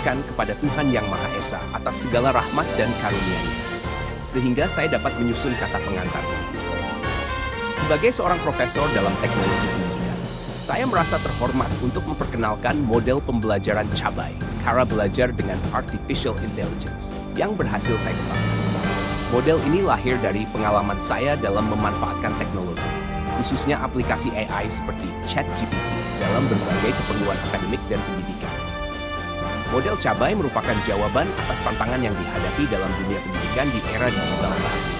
mensyukurkan kepada Tuhan Yang Maha Esa atas segala rahmat dan karunia-Nya, sehingga saya dapat menyusun kata pengantar ini. Sebagai seorang profesor dalam teknologi pendidikan, saya merasa terhormat untuk memperkenalkan model pembelajaran Cabai, cara belajar dengan Artificial Intelligence, yang berhasil saya kembangkan. Model ini lahir dari pengalaman saya dalam memanfaatkan teknologi, khususnya aplikasi AI seperti ChatGPT dalam berbagai keperluan akademik dan pendidikan. Model Cabai merupakan jawaban atas tantangan yang dihadapi dalam dunia pendidikan di era digital saat ini.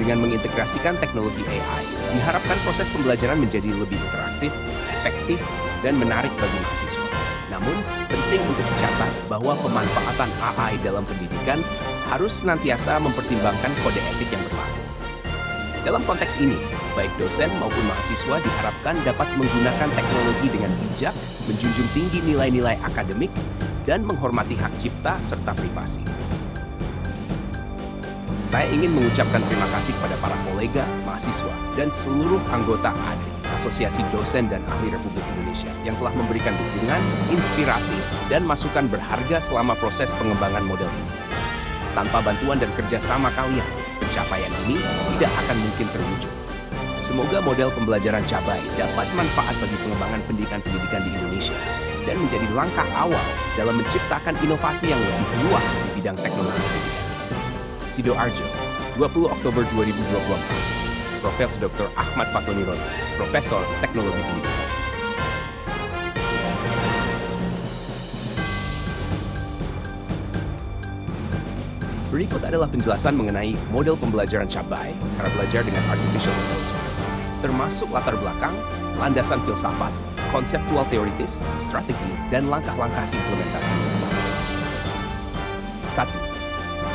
Dengan mengintegrasikan teknologi AI, diharapkan proses pembelajaran menjadi lebih interaktif, efektif, dan menarik bagi mahasiswa. Namun, penting untuk dicatat bahwa pemanfaatan AI dalam pendidikan harus senantiasa mempertimbangkan kode etik yang berlaku. Dalam konteks ini, baik dosen maupun mahasiswa diharapkan dapat menggunakan teknologi dengan bijak, menjunjung tinggi nilai-nilai akademik, dan menghormati hak cipta serta privasi. Saya ingin mengucapkan terima kasih kepada para kolega, mahasiswa, dan seluruh anggota ADRI, Asosiasi Dosen dan Ahli Republik Indonesia, yang telah memberikan dukungan, inspirasi, dan masukan berharga selama proses pengembangan model ini. Tanpa bantuan dan kerjasama kalian, pencapaian ini tidak akan mungkin terwujud. Semoga model pembelajaran Cabai dapat manfaat bagi pengembangan pendidikan di Indonesia dan menjadi langkah awal dalam menciptakan inovasi yang lebih luas di bidang teknologi pendidikan. Sidoarjo, 20 Oktober 2024. Profesor Dr. Ahmad Fatoni Roni, Profesor Teknologi Pendidikan. Berikut adalah penjelasan mengenai model pembelajaran Cabai, cara belajar dengan Artificial Intelligence, termasuk latar belakang, landasan filsafat, konseptual teoritis, strategi, dan langkah-langkah implementasi. 1.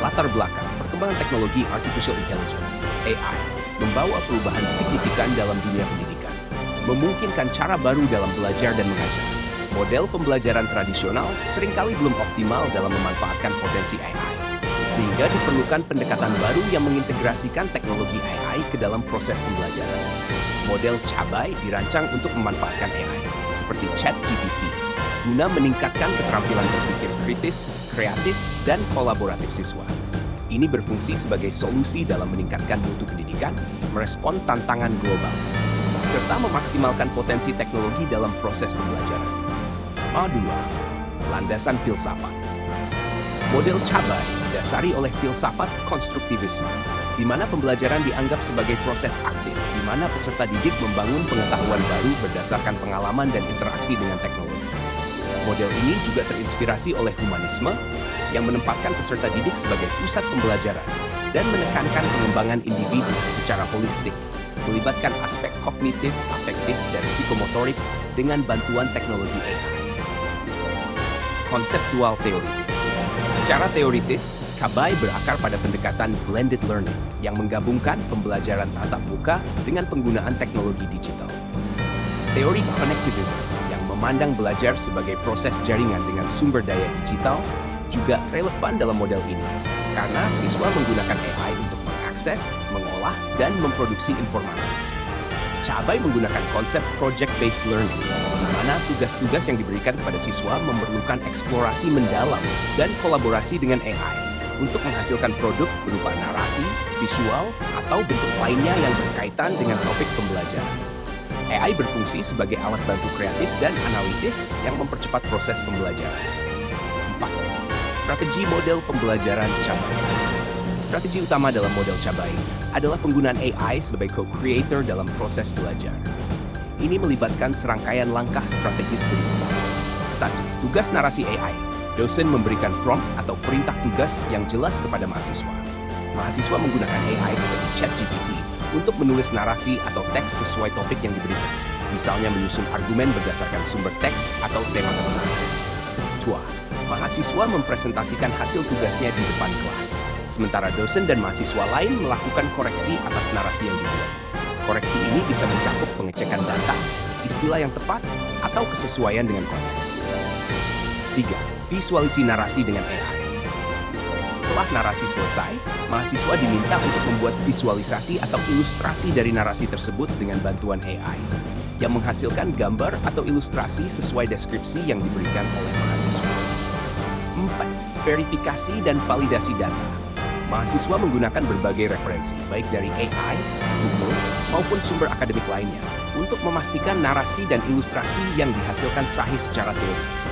Latar belakang. Perkembangan teknologi Artificial Intelligence, AI, membawa perubahan signifikan dalam dunia pendidikan, memungkinkan cara baru dalam belajar dan mengajar. Model pembelajaran tradisional seringkali belum optimal dalam memanfaatkan potensi AI, sehingga diperlukan pendekatan baru yang mengintegrasikan teknologi AI ke dalam proses pembelajaran. Model Cabai dirancang untuk memanfaatkan AI, seperti ChatGPT, guna meningkatkan keterampilan berpikir kritis, kreatif, dan kolaboratif siswa. Ini berfungsi sebagai solusi dalam meningkatkan mutu pendidikan, merespon tantangan global, serta memaksimalkan potensi teknologi dalam proses pembelajaran. A2. Landasan filsafat. Model Cabai didasari oleh filsafat konstruktivisme, di mana pembelajaran dianggap sebagai proses aktif, di mana peserta didik membangun pengetahuan baru berdasarkan pengalaman dan interaksi dengan teknologi. Model ini juga terinspirasi oleh humanisme, yang menempatkan peserta didik sebagai pusat pembelajaran dan menekankan pengembangan individu secara holistik, melibatkan aspek kognitif, afektif, dan psikomotorik dengan bantuan teknologi AI. Konseptual teoritis. Secara teoritis, Cabai berakar pada pendekatan blended learning yang menggabungkan pembelajaran tatap muka dengan penggunaan teknologi digital. Teori connectivism yang memandang belajar sebagai proses jaringan dengan sumber daya digital juga relevan dalam model ini, karena siswa menggunakan AI untuk mengakses, mengolah, dan memproduksi informasi. Cabai menggunakan konsep project-based learning, di mana tugas-tugas yang diberikan kepada siswa memerlukan eksplorasi mendalam dan kolaborasi dengan AI untuk menghasilkan produk berupa narasi, visual, atau bentuk lainnya yang berkaitan dengan topik pembelajaran. AI berfungsi sebagai alat bantu kreatif dan analitis yang mempercepat proses pembelajaran. 4. Strategi model pembelajaran Cabai. Strategi utama dalam model Cabai adalah penggunaan AI sebagai co-creator dalam proses belajar. Ini melibatkan serangkaian langkah strategis berikut. 1. Tugas narasi AI. Dosen memberikan prompt atau perintah tugas yang jelas kepada mahasiswa. Mahasiswa menggunakan AI seperti ChatGPT untuk menulis narasi atau teks sesuai topik yang diberikan. Misalnya menyusun argumen berdasarkan sumber teks atau tema tertentu. 2. Mahasiswa mempresentasikan hasil tugasnya di depan kelas, sementara dosen dan mahasiswa lain melakukan koreksi atas narasi yang dibuat. Koreksi ini bisa mencakup pengecekan data, istilah yang tepat, atau kesesuaian dengan konteks. 3. Visualisasi narasi dengan AI. Setelah narasi selesai, mahasiswa diminta untuk membuat visualisasi atau ilustrasi dari narasi tersebut dengan bantuan AI, yang menghasilkan gambar atau ilustrasi sesuai deskripsi yang diberikan oleh mahasiswa. Verifikasi dan validasi data. Mahasiswa menggunakan berbagai referensi, baik dari AI, Google, maupun sumber akademik lainnya, untuk memastikan narasi dan ilustrasi yang dihasilkan sahih secara teoritis.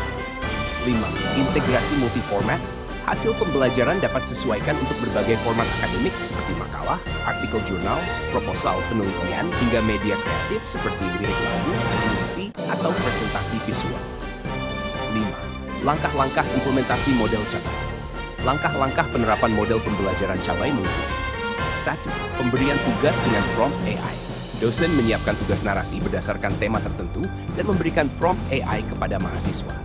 5. Integrasi multiformat. Hasil pembelajaran dapat sesuaikan untuk berbagai format akademik seperti makalah, artikel jurnal, proposal penelitian, hingga media kreatif seperti lirik lagu, puisi, atau presentasi visual. 5. Langkah-langkah implementasi model Cabai. Langkah-langkah penerapan model pembelajaran Cabai meliputi 1. Pemberian tugas dengan prompt AI. Dosen menyiapkan tugas narasi berdasarkan tema tertentu dan memberikan prompt AI kepada mahasiswa.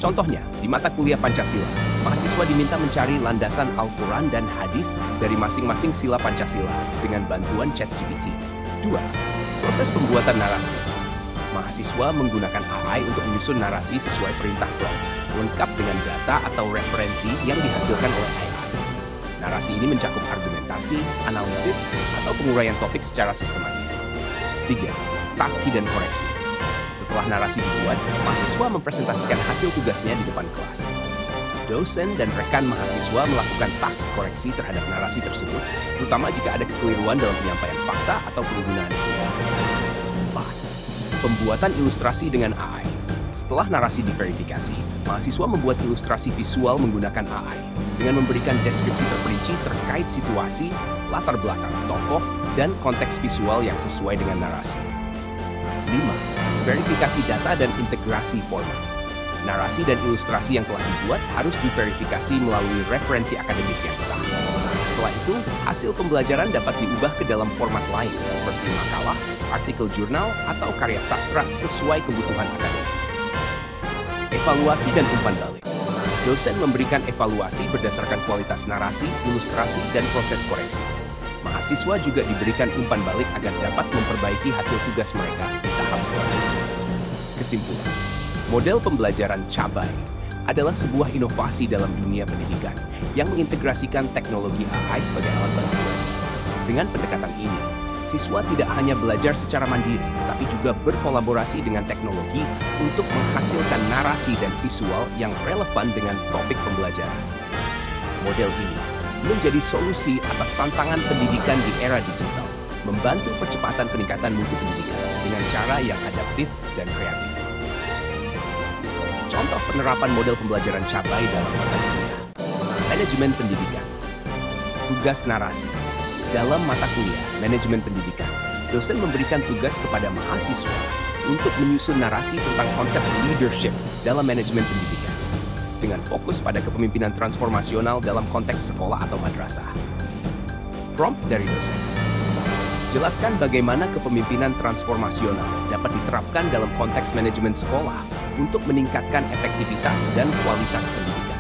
Contohnya, di mata kuliah Pancasila, mahasiswa diminta mencari landasan Al-Quran dan hadis dari masing-masing sila Pancasila dengan bantuan ChatGPT. 2. Proses pembuatan narasi. Mahasiswa menggunakan AI untuk menyusun narasi sesuai perintah prompt, lengkap dengan data atau referensi yang dihasilkan oleh AI. Narasi ini mencakup argumentasi, analisis, atau penguraian topik secara sistematis. 3. Taski dan koreksi. Setelah narasi dibuat, mahasiswa mempresentasikan hasil tugasnya di depan kelas. Dosen dan rekan mahasiswa melakukan task koreksi terhadap narasi tersebut, terutama jika ada kekeliruan dalam penyampaian fakta atau penggunaan istilah. 4. Pembuatan ilustrasi dengan AI. Setelah narasi diverifikasi, mahasiswa membuat ilustrasi visual menggunakan AI dengan memberikan deskripsi terperinci terkait situasi, latar belakang tokoh, dan konteks visual yang sesuai dengan narasi. 5. Verifikasi data dan integrasi format. Narasi dan ilustrasi yang telah dibuat harus diverifikasi melalui referensi akademik yang sah. Setelah itu, hasil pembelajaran dapat diubah ke dalam format lain seperti makalah, artikel jurnal, atau karya sastra sesuai kebutuhan akademik. Evaluasi dan umpan balik. Dosen memberikan evaluasi berdasarkan kualitas narasi, ilustrasi, dan proses koreksi. Mahasiswa juga diberikan umpan balik agar dapat memperbaiki hasil tugas mereka di tahap selanjutnya. Kesimpulan, model pembelajaran Cabai adalah sebuah inovasi dalam dunia pendidikan yang mengintegrasikan teknologi AI sebagai alat bantu belajar. Dengan pendekatan ini, siswa tidak hanya belajar secara mandiri, tapi juga berkolaborasi dengan teknologi untuk menghasilkan narasi dan visual yang relevan dengan topik pembelajaran. Model ini menjadi solusi atas tantangan pendidikan di era digital, membantu percepatan peningkatan mutu pendidikan dengan cara yang adaptif dan kreatif. Contoh penerapan model pembelajaran Cabai dalam mata kuliah. Manajemen pendidikan. Tugas narasi. Dalam mata kuliah Manajemen Pendidikan, dosen memberikan tugas kepada mahasiswa untuk menyusun narasi tentang konsep leadership dalam manajemen pendidikan, dengan fokus pada kepemimpinan transformasional dalam konteks sekolah atau madrasah. Prompt dari dosen. Jelaskan bagaimana kepemimpinan transformasional dapat diterapkan dalam konteks manajemen sekolah untuk meningkatkan efektivitas dan kualitas pendidikan.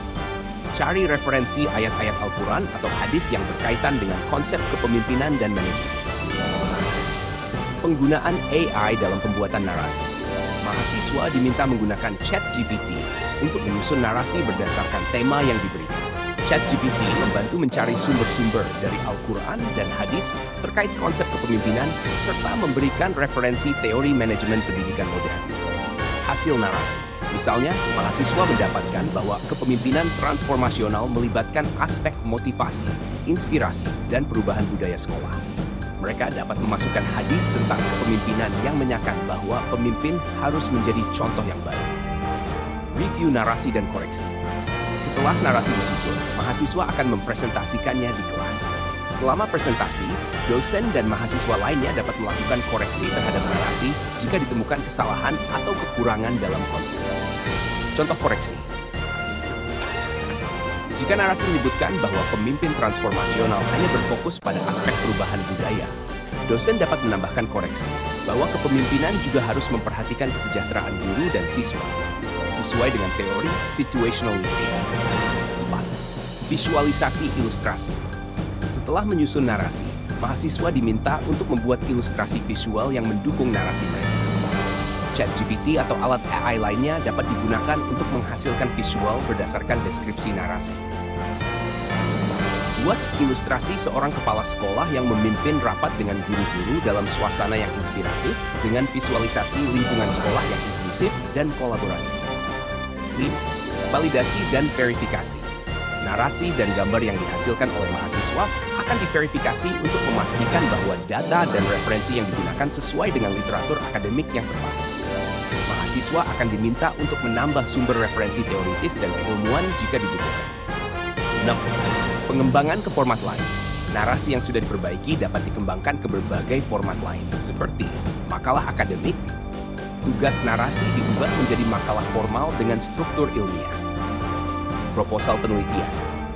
Cari referensi ayat-ayat Al-Quran atau hadis yang berkaitan dengan konsep kepemimpinan dan manajemen. Penggunaan AI dalam pembuatan narasi. Mahasiswa diminta menggunakan ChatGPT untuk menyusun narasi berdasarkan tema yang diberikan. ChatGPT membantu mencari sumber-sumber dari Al-Quran dan hadis terkait konsep kepemimpinan serta memberikan referensi teori manajemen pendidikan modern. Hasil narasi. Misalnya, mahasiswa mendapatkan bahwa kepemimpinan transformasional melibatkan aspek motivasi, inspirasi, dan perubahan budaya sekolah. Mereka dapat memasukkan hadis tentang kepemimpinan yang menyatakan bahwa pemimpin harus menjadi contoh yang baik. Review narasi dan koreksi. Setelah narasi disusun, mahasiswa akan mempresentasikannya di kelas. Selama presentasi, dosen dan mahasiswa lainnya dapat melakukan koreksi terhadap narasi jika ditemukan kesalahan atau kekurangan dalam konsep. Contoh koreksi. Jika narasi menyebutkan bahwa pemimpin transformasional hanya berfokus pada aspek perubahan budaya, dosen dapat menambahkan koreksi bahwa kepemimpinan juga harus memperhatikan kesejahteraan guru dan siswa, sesuai dengan teori situational leadership. 4. Visualisasi ilustrasi. Setelah menyusun narasi, mahasiswa diminta untuk membuat ilustrasi visual yang mendukung narasi mereka. ChatGPT atau alat AI lainnya dapat digunakan untuk menghasilkan visual berdasarkan deskripsi narasi. Buat ilustrasi seorang kepala sekolah yang memimpin rapat dengan guru-guru dalam suasana yang inspiratif dengan visualisasi lingkungan sekolah yang inklusif dan kolaboratif. 5. Validasi dan verifikasi. Narasi dan gambar yang dihasilkan oleh mahasiswa akan diverifikasi untuk memastikan bahwa data dan referensi yang digunakan sesuai dengan literatur akademik yang tepat. Mahasiswa akan diminta untuk menambah sumber referensi teoritis dan keilmuan jika dibutuhkan. 6. Pengembangan ke format lain. Narasi yang sudah diperbaiki dapat dikembangkan ke berbagai format lain, seperti makalah akademik. Tugas narasi diubah menjadi makalah formal dengan struktur ilmiah. Proposal penelitian.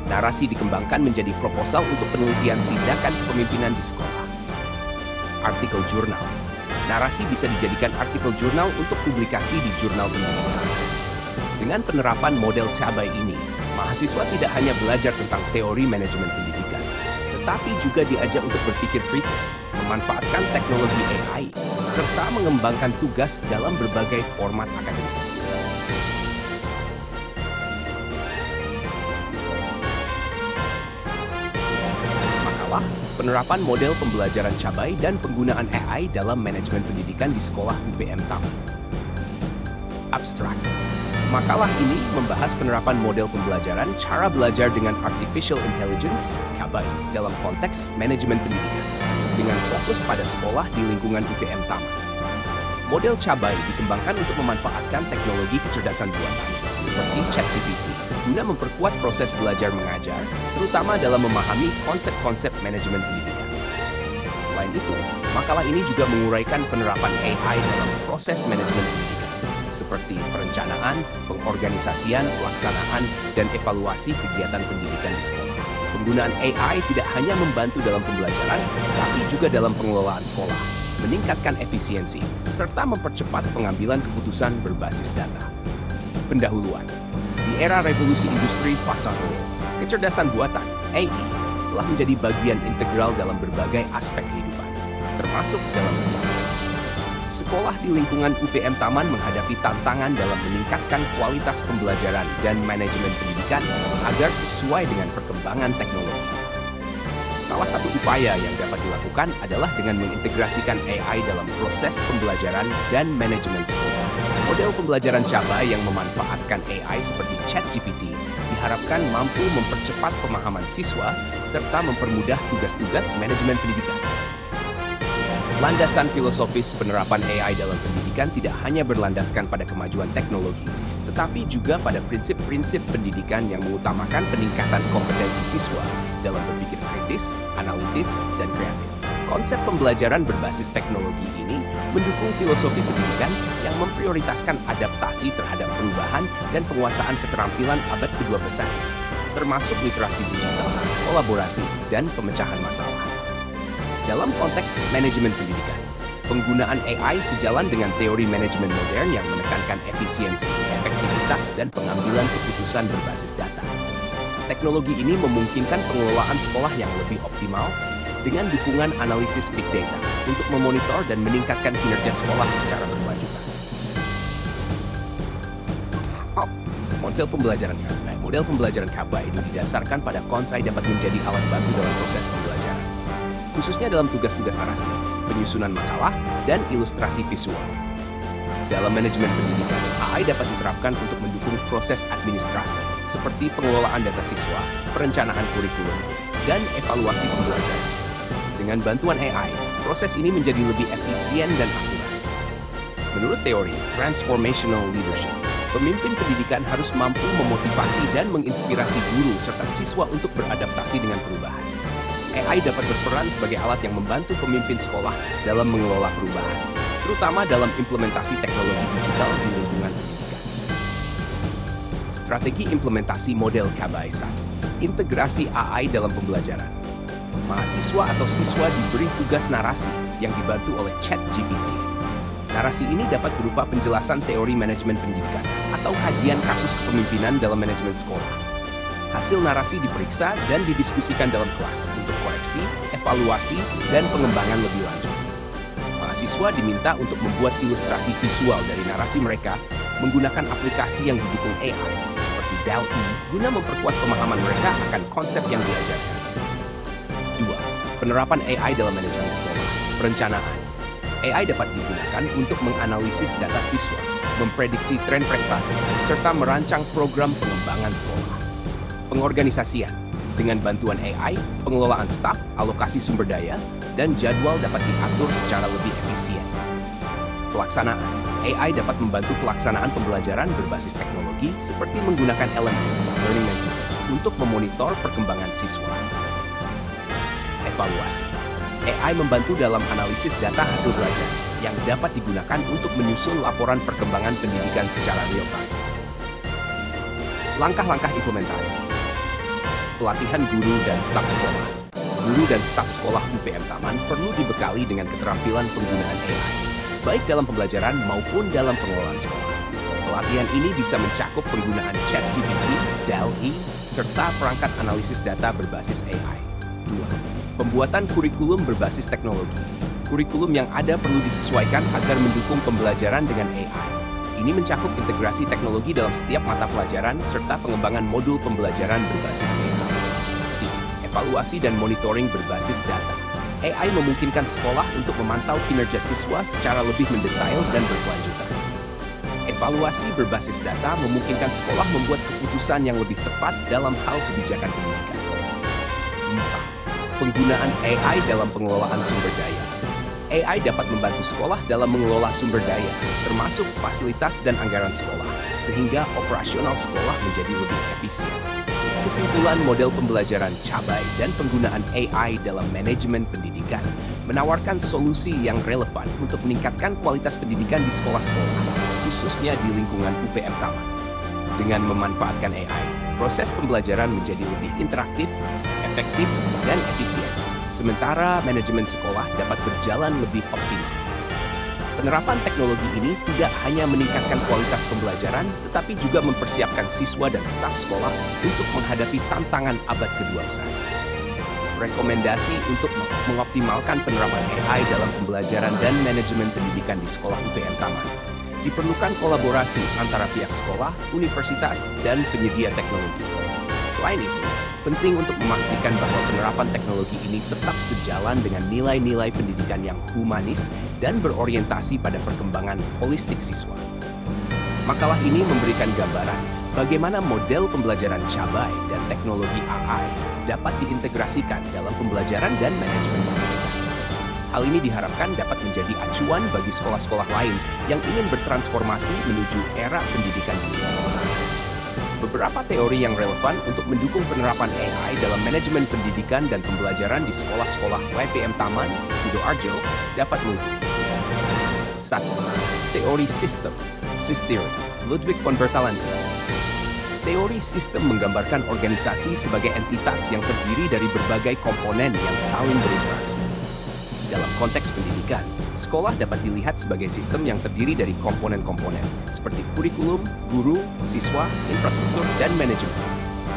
Narasi dikembangkan menjadi proposal untuk penelitian tindakan kepemimpinan di sekolah. Artikel jurnal. Narasi bisa dijadikan artikel jurnal untuk publikasi di jurnal pendidikan. Dengan penerapan model Cabai ini, mahasiswa tidak hanya belajar tentang teori manajemen pendidikan, tetapi juga diajak untuk berpikir kritis, memanfaatkan teknologi AI, serta mengembangkan tugas dalam berbagai format akademik. Makalah, penerapan model pembelajaran Cabai dan penggunaan AI dalam manajemen pendidikan di sekolah UPM Taman. Abstrak. Makalah ini membahas penerapan model pembelajaran cara belajar dengan Artificial Intelligence, Cabai, dalam konteks manajemen pendidikan, dengan fokus pada sekolah di lingkungan UPM Taman. Model Cabai dikembangkan untuk memanfaatkan teknologi kecerdasan buatan, seperti ChatGPT, guna memperkuat proses belajar mengajar, terutama dalam memahami konsep-konsep manajemen pendidikan. Selain itu, makalah ini juga menguraikan penerapan AI dalam proses manajemen pendidikan, seperti perencanaan, pengorganisasian, pelaksanaan, dan evaluasi kegiatan pendidikan di sekolah. Penggunaan AI tidak hanya membantu dalam pembelajaran, tapi juga dalam pengelolaan sekolah, meningkatkan efisiensi, serta mempercepat pengambilan keputusan berbasis data. Pendahuluan. Di era revolusi industri 4.0, kecerdasan buatan, AI, telah menjadi bagian integral dalam berbagai aspek kehidupan, termasuk dalam pendidikan. Sekolah di lingkungan UPM Taman menghadapi tantangan dalam meningkatkan kualitas pembelajaran dan manajemen pendidikan agar sesuai dengan perkembangan teknologi. Salah satu upaya yang dapat dilakukan adalah dengan mengintegrasikan AI dalam proses pembelajaran dan manajemen sekolah. Model pembelajaran Cabai yang memanfaatkan AI seperti ChatGPT diharapkan mampu mempercepat pemahaman siswa serta mempermudah tugas-tugas manajemen pendidikan. Landasan filosofis penerapan AI dalam pendidikan tidak hanya berlandaskan pada kemajuan teknologi, tetapi juga pada prinsip-prinsip pendidikan yang mengutamakan peningkatan kompetensi siswa dalam berpikir kritis, analitis, dan kreatif. Konsep pembelajaran berbasis teknologi ini mendukung filosofi pendidikan yang memprioritaskan adaptasi terhadap perubahan dan penguasaan keterampilan abad ke-21, termasuk literasi digital, kolaborasi, dan pemecahan masalah. Dalam konteks manajemen pendidikan, penggunaan AI sejalan dengan teori manajemen modern yang menekankan efisiensi, efektivitas, dan pengambilan keputusan berbasis data. Teknologi ini memungkinkan pengelolaan sekolah yang lebih optimal dengan dukungan analisis big data untuk memonitor dan meningkatkan kinerja sekolah secara berkelanjutan. Model pembelajaran Cabai ini didasarkan pada konsai dapat menjadi alat bantu dalam proses pembelajaran, khususnya dalam tugas-tugas narasi, penyusunan makalah, dan ilustrasi visual. Dalam manajemen pendidikan, AI dapat diterapkan untuk mendukung proses administrasi, seperti pengelolaan data siswa, perencanaan kurikulum, dan evaluasi pembelajaran. Dengan bantuan AI, proses ini menjadi lebih efisien dan akurat. Menurut teori Transformational Leadership, pemimpin pendidikan harus mampu memotivasi dan menginspirasi guru serta siswa untuk beradaptasi dengan perubahan. AI dapat berperan sebagai alat yang membantu pemimpin sekolah dalam mengelola perubahan, terutama dalam implementasi teknologi digital di lingkungan pendidikan. Strategi implementasi model Cabai 1. Integrasi AI dalam pembelajaran. Mahasiswa atau siswa diberi tugas narasi yang dibantu oleh ChatGPT. Narasi ini dapat berupa penjelasan teori manajemen pendidikan atau kajian kasus kepemimpinan dalam manajemen sekolah. Hasil narasi diperiksa dan didiskusikan dalam kelas untuk koreksi, evaluasi, dan pengembangan lebih lanjut. Mahasiswa diminta untuk membuat ilustrasi visual dari narasi mereka menggunakan aplikasi yang didukung AI seperti DALL-E guna memperkuat pemahaman mereka akan konsep yang diajarkan. 2. Penerapan AI dalam manajemen sekolah. Perencanaan. AI dapat digunakan untuk menganalisis data siswa, memprediksi tren prestasi, serta merancang program pengembangan sekolah. Pengorganisasian. Dengan bantuan AI, pengelolaan staf, alokasi sumber daya, dan jadwal dapat diatur secara lebih efisien. Pelaksanaan. AI dapat membantu pelaksanaan pembelajaran berbasis teknologi seperti menggunakan LMS, Learning Management System, untuk memonitor perkembangan siswa. Evaluasi. AI membantu dalam analisis data hasil belajar yang dapat digunakan untuk menyusun laporan perkembangan pendidikan secara real-time. Langkah-langkah implementasi. Pelatihan guru dan staf sekolah. Guru dan staf sekolah UPM Taman perlu dibekali dengan keterampilan penggunaan AI, baik dalam pembelajaran maupun dalam pengelolaan sekolah. Pelatihan ini bisa mencakup penggunaan ChatGPT, DALL-E, serta perangkat analisis data berbasis AI. 2. Pembuatan kurikulum berbasis teknologi. Kurikulum yang ada perlu disesuaikan agar mendukung pembelajaran dengan AI. Ini mencakup integrasi teknologi dalam setiap mata pelajaran serta pengembangan modul pembelajaran berbasis AI. Evaluasi dan monitoring berbasis data. AI memungkinkan sekolah untuk memantau kinerja siswa secara lebih mendetail dan berkelanjutan. Evaluasi berbasis data memungkinkan sekolah membuat keputusan yang lebih tepat dalam hal kebijakan pendidikan. 4. Penggunaan AI dalam pengelolaan sumber daya. AI dapat membantu sekolah dalam mengelola sumber daya, termasuk fasilitas dan anggaran sekolah, sehingga operasional sekolah menjadi lebih efisien. Kesimpulan model pembelajaran cabai dan penggunaan AI dalam manajemen pendidikan menawarkan solusi yang relevan untuk meningkatkan kualitas pendidikan di sekolah-sekolah, khususnya di lingkungan UPM Taman. Dengan memanfaatkan AI, proses pembelajaran menjadi lebih interaktif, efektif, dan efisien. Sementara manajemen sekolah dapat berjalan lebih optimal. Penerapan teknologi ini tidak hanya meningkatkan kualitas pembelajaran, tetapi juga mempersiapkan siswa dan staf sekolah untuk menghadapi tantangan abad ke-21. Rekomendasi untuk mengoptimalkan penerapan AI dalam pembelajaran dan manajemen pendidikan di sekolah UPM Taman. Diperlukan kolaborasi antara pihak sekolah, universitas, dan penyedia teknologi. Selain itu, penting untuk memastikan bahwa penerapan teknologi ini tetap sejalan dengan nilai-nilai pendidikan yang humanis dan berorientasi pada perkembangan holistik siswa. Makalah ini memberikan gambaran bagaimana model pembelajaran cabai dan teknologi AI dapat diintegrasikan dalam pembelajaran dan manajemen pendidikan. Hal ini diharapkan dapat menjadi acuan bagi sekolah-sekolah lain yang ingin bertransformasi menuju era pendidikan digital. Beberapa teori yang relevan untuk mendukung penerapan AI dalam manajemen pendidikan dan pembelajaran di sekolah-sekolah UPM Taman, Sidoarjo dapat meliputi. 1. Teori sistem, SIS Theory, Ludwig von Bertalanffy. Teori sistem menggambarkan organisasi sebagai entitas yang terdiri dari berbagai komponen yang saling berinteraksi. Dalam konteks pendidikan, sekolah dapat dilihat sebagai sistem yang terdiri dari komponen-komponen, seperti kurikulum, guru, siswa, infrastruktur, dan manajemen.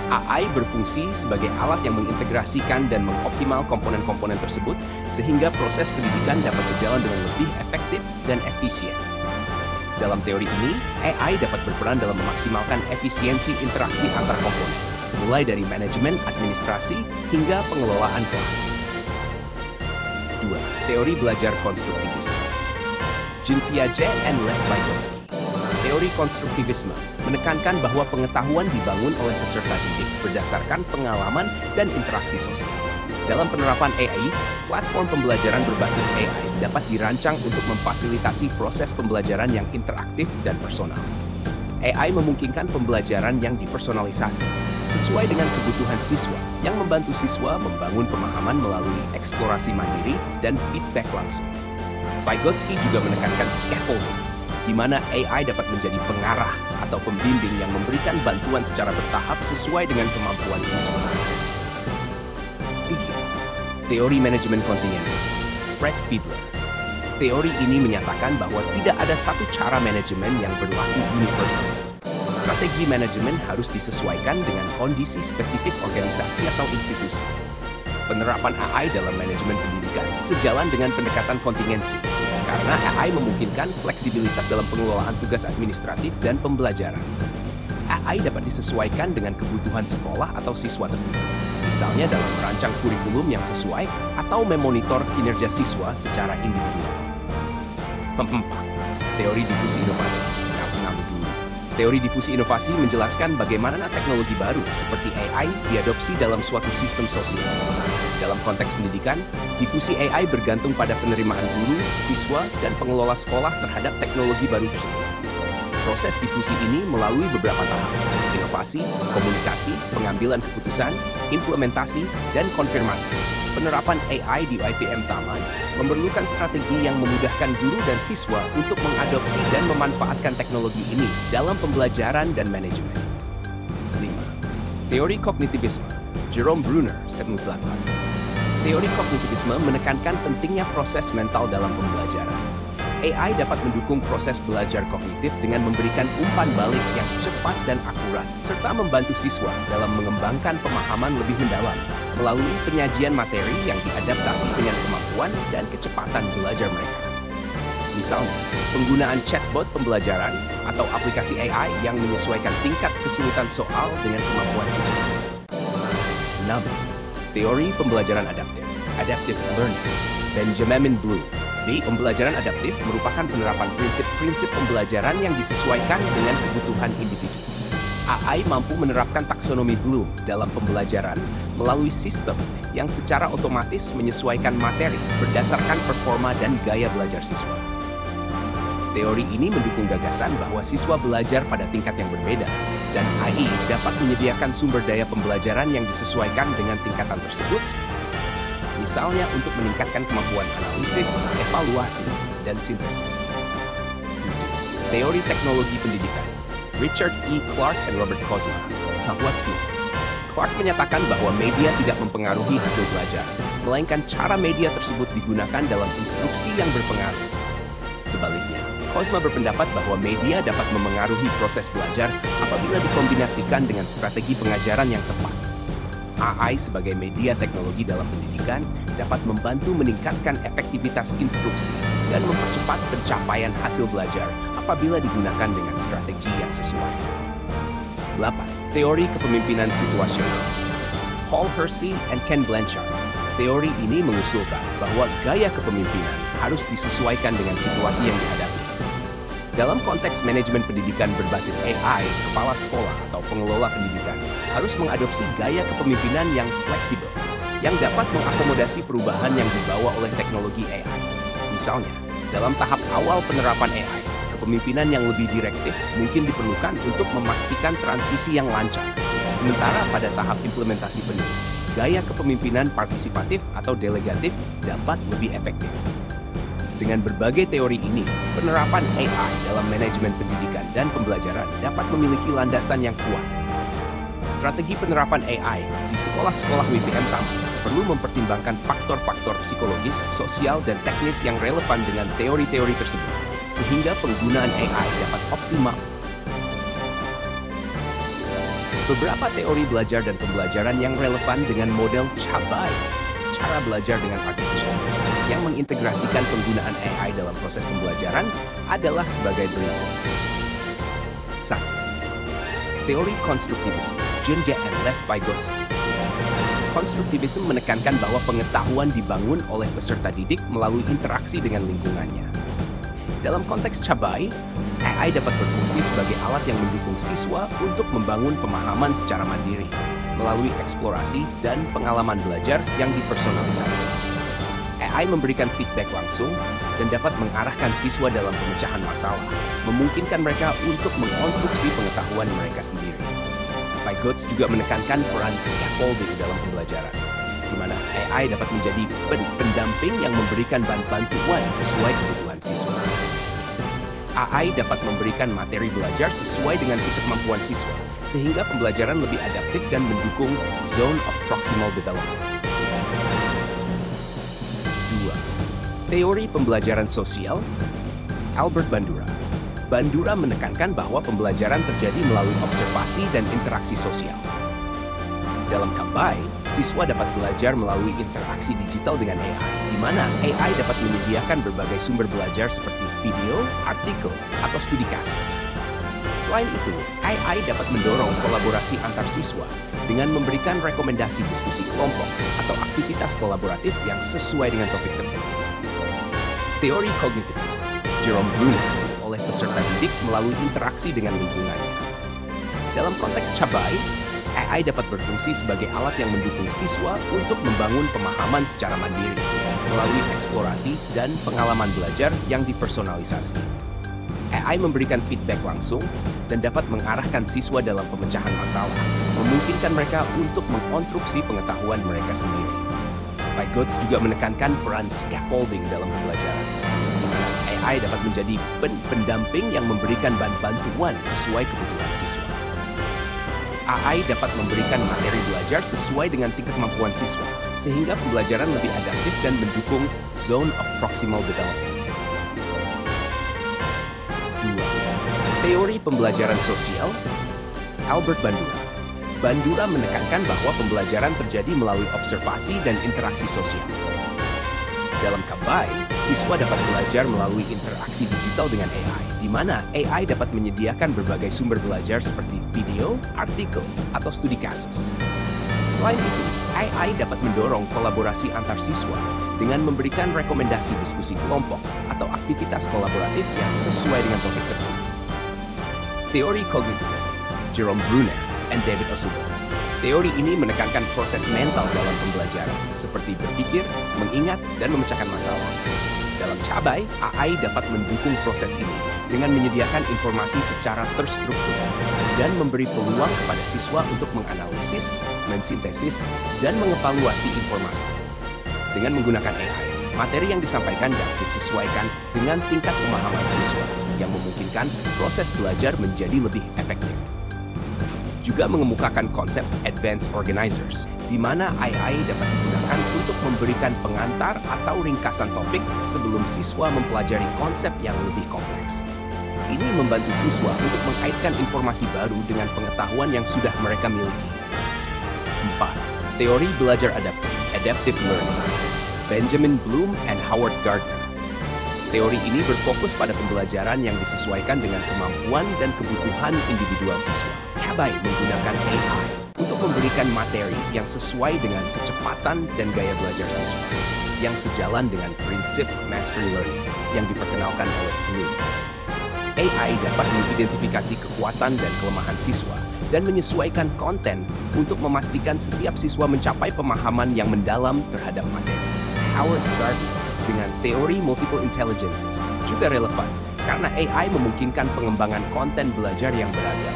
AI berfungsi sebagai alat yang mengintegrasikan dan mengoptimal komponen-komponen tersebut, sehingga proses pendidikan dapat berjalan dengan lebih efektif dan efisien. Dalam teori ini, AI dapat berperan dalam memaksimalkan efisiensi interaksi antar komponen, mulai dari manajemen administrasi hingga pengelolaan kelas. 2. Teori belajar konstruktivisme. Jean Piaget and Lev Vygotsky. Teori konstruktivisme menekankan bahwa pengetahuan dibangun oleh peserta didik berdasarkan pengalaman dan interaksi sosial. Dalam penerapan AI, platform pembelajaran berbasis AI dapat dirancang untuk memfasilitasi proses pembelajaran yang interaktif dan personal. AI memungkinkan pembelajaran yang dipersonalisasi sesuai dengan kebutuhan siswa yang membantu siswa membangun pemahaman melalui eksplorasi mandiri dan feedback langsung. Vygotsky juga menekankan scaffolding, di mana AI dapat menjadi pengarah atau pembimbing yang memberikan bantuan secara bertahap sesuai dengan kemampuan siswa. 3. Teori manajemen kontingensi, Fred Fiedler. Teori ini menyatakan bahwa tidak ada satu cara manajemen yang berlaku universal. Strategi manajemen harus disesuaikan dengan kondisi spesifik organisasi atau institusi. Penerapan AI dalam manajemen pendidikan sejalan dengan pendekatan kontingensi, karena AI memungkinkan fleksibilitas dalam pengelolaan tugas administratif dan pembelajaran. AI dapat disesuaikan dengan kebutuhan sekolah atau siswa tertentu, misalnya dalam merancang kurikulum yang sesuai atau memonitor kinerja siswa secara individual. 4. Teori difusi inovasi, Teori difusi inovasi menjelaskan bagaimana teknologi baru seperti AI diadopsi dalam suatu sistem sosial. Dalam konteks pendidikan, difusi AI bergantung pada penerimaan guru, siswa, dan pengelola sekolah terhadap teknologi baru tersebut. Proses difusi ini melalui beberapa tahap: inovasi, komunikasi, pengambilan keputusan, implementasi, dan konfirmasi. Penerapan AI di IPM Taman memerlukan strategi yang memudahkan guru dan siswa untuk mengadopsi dan memanfaatkan teknologi ini dalam pembelajaran dan manajemen. 5. Teori kognitivisme, Jerome Bruner, 19. Teori kognitivisme menekankan pentingnya proses mental dalam pembelajaran. AI dapat mendukung proses belajar kognitif dengan memberikan umpan balik yang cepat dan akurat, serta membantu siswa dalam mengembangkan pemahaman lebih mendalam melalui penyajian materi yang diadaptasi dengan kemampuan dan kecepatan belajar mereka. Misalnya, penggunaan chatbot pembelajaran atau aplikasi AI yang menyesuaikan tingkat kesulitan soal dengan kemampuan siswa. 6. Teori pembelajaran adaptif, Adaptive Learning, Benjamin Bloom. Pembelajaran adaptif merupakan penerapan prinsip-prinsip pembelajaran yang disesuaikan dengan kebutuhan individu. AI mampu menerapkan taksonomi Bloom dalam pembelajaran melalui sistem yang secara otomatis menyesuaikan materi berdasarkan performa dan gaya belajar siswa. Teori ini mendukung gagasan bahwa siswa belajar pada tingkat yang berbeda, dan AI dapat menyediakan sumber daya pembelajaran yang disesuaikan dengan tingkatan tersebut, misalnya untuk meningkatkan kemampuan analisis, evaluasi, dan sintesis. Teori teknologi pendidikan, Richard E. Clark dan Robert Kozma. Clark menyatakan bahwa media tidak mempengaruhi hasil belajar, melainkan cara media tersebut digunakan dalam instruksi yang berpengaruh. Sebaliknya, Kozma berpendapat bahwa media dapat memengaruhi proses belajar apabila dikombinasikan dengan strategi pengajaran yang tepat. AI sebagai media teknologi dalam pendidikan dapat membantu meningkatkan efektivitas instruksi dan mempercepat pencapaian hasil belajar apabila digunakan dengan strategi yang sesuai. 8. Teori kepemimpinan situasional, Paul Hersey and Ken Blanchard. Teori ini mengusulkan bahwa gaya kepemimpinan harus disesuaikan dengan situasi yang dihadapi. Dalam konteks manajemen pendidikan berbasis AI, kepala sekolah atau pengelola pendidikan harus mengadopsi gaya kepemimpinan yang fleksibel, yang dapat mengakomodasi perubahan yang dibawa oleh teknologi AI. Misalnya, dalam tahap awal penerapan AI, kepemimpinan yang lebih direktif mungkin diperlukan untuk memastikan transisi yang lancar. Sementara pada tahap implementasi penuh, gaya kepemimpinan partisipatif atau delegatif dapat lebih efektif. Dengan berbagai teori ini, penerapan AI dalam manajemen pendidikan dan pembelajaran dapat memiliki landasan yang kuat. Strategi penerapan AI di sekolah-sekolah WPM Taman perlu mempertimbangkan faktor-faktor psikologis, sosial, dan teknis yang relevan dengan teori-teori tersebut, sehingga penggunaan AI dapat optimal. Beberapa teori belajar dan pembelajaran yang relevan dengan model Cabai, cara belajar dengan artificial intelligence yang mengintegrasikan penggunaan AI dalam proses pembelajaran adalah sebagai berikut. 1. Teori konstruktivisme, Junge and Lev Vygotsky. Konstruktivisme menekankan bahwa pengetahuan dibangun oleh peserta didik melalui interaksi dengan lingkungannya. Dalam konteks Cabai, AI dapat berfungsi sebagai alat yang mendukung siswa untuk membangun pemahaman secara mandiri melalui eksplorasi dan pengalaman belajar yang dipersonalisasi. AI memberikan feedback langsung dan dapat mengarahkan siswa dalam pemecahan masalah, memungkinkan mereka untuk mengkonstruksi pengetahuan mereka sendiri. Vygotsky juga menekankan peran scaffolding dalam pembelajaran, di mana AI dapat menjadi pendamping yang memberikan bantuan sesuai kebutuhan siswa. AI dapat memberikan materi belajar sesuai dengan tingkat kemampuan siswa, sehingga pembelajaran lebih adaptif dan mendukung zone of proximal development. 2. Teori pembelajaran sosial, Albert Bandura. Bandura menekankan bahwa pembelajaran terjadi melalui observasi dan interaksi sosial. Dalam Cabai, siswa dapat belajar melalui interaksi digital dengan AI, di mana AI dapat menyediakan berbagai sumber belajar seperti video, artikel, atau studi kasus. Selain itu, AI dapat mendorong kolaborasi antar siswa dengan memberikan rekomendasi diskusi kelompok atau aktivitas kolaboratif yang sesuai dengan topik tertentu. Teori kognitivisme, Jerome Bruner, oleh peserta didik melalui interaksi dengan lingkungannya. Dalam konteks Cabai, AI dapat berfungsi sebagai alat yang mendukung siswa untuk membangun pemahaman secara mandiri melalui eksplorasi dan pengalaman belajar yang dipersonalisasi. AI memberikan feedback langsung dan dapat mengarahkan siswa dalam pemecahan masalah, memungkinkan mereka untuk mengkonstruksi pengetahuan mereka sendiri. Vygotsky juga menekankan peran scaffolding dalam pembelajaran, di mana AI dapat menjadi pendamping yang memberikan bantuan sesuai kebutuhan siswa. AI dapat memberikan materi belajar sesuai dengan tingkat kemampuan siswa, sehingga pembelajaran lebih adaptif dan mendukung zone of proximal development. 2. Teori pembelajaran sosial, Albert Bandura. Bandura menekankan bahwa pembelajaran terjadi melalui observasi dan interaksi sosial. Dalam Cabai, siswa dapat belajar melalui interaksi digital dengan AI, di mana AI dapat menyediakan berbagai sumber belajar seperti video, artikel, atau studi kasus. Selain itu, AI dapat mendorong kolaborasi antar siswa dengan memberikan rekomendasi diskusi kelompok atau aktivitas kolaboratif yang sesuai dengan topik tertentu. Teori kognitivisme, Jerome Bruner and David Ausubel. Teori ini menekankan proses mental dalam pembelajaran, seperti berpikir, mengingat, dan memecahkan masalah. Dalam Cabai, AI dapat mendukung proses ini dengan menyediakan informasi secara terstruktur dan memberi peluang kepada siswa untuk menganalisis, mensintesis, dan mengevaluasi informasi. Dengan menggunakan AI, materi yang disampaikan dapat disesuaikan dengan tingkat pemahaman siswa yang memungkinkan proses belajar menjadi lebih efektif. Juga mengemukakan konsep advanced organizers, di mana AI dapat digunakan untuk memberikan pengantar atau ringkasan topik sebelum siswa mempelajari konsep yang lebih kompleks. Ini membantu siswa untuk mengaitkan informasi baru dengan pengetahuan yang sudah mereka miliki. 4. Teori belajar adaptif, adaptive learning, Benjamin Bloom and Howard Gardner. Teori ini berfokus pada pembelajaran yang disesuaikan dengan kemampuan dan kebutuhan individual siswa. Cabai menggunakan AI untuk memberikan materi yang sesuai dengan kecepatan dan gaya belajar siswa, yang sejalan dengan prinsip mastery learning yang diperkenalkan oleh Bloom. AI dapat mengidentifikasi kekuatan dan kelemahan siswa dan menyesuaikan konten untuk memastikan setiap siswa mencapai pemahaman yang mendalam terhadap materi. Howard Gardner dengan teori multiple intelligences juga relevan karena AI memungkinkan pengembangan konten belajar yang beragam,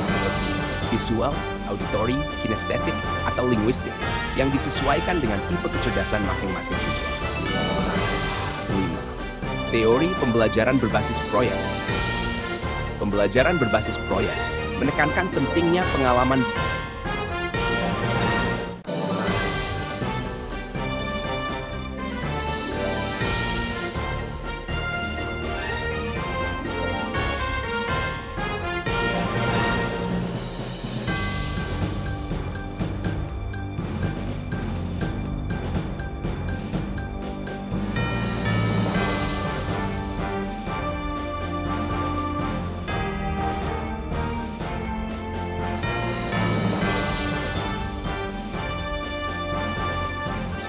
seperti visual, auditory, kinestetik, atau linguistik yang disesuaikan dengan tipe kecerdasan masing-masing siswa. 5. Teori pembelajaran berbasis proyek. Pembelajaran berbasis proyek menekankan pentingnya pengalaman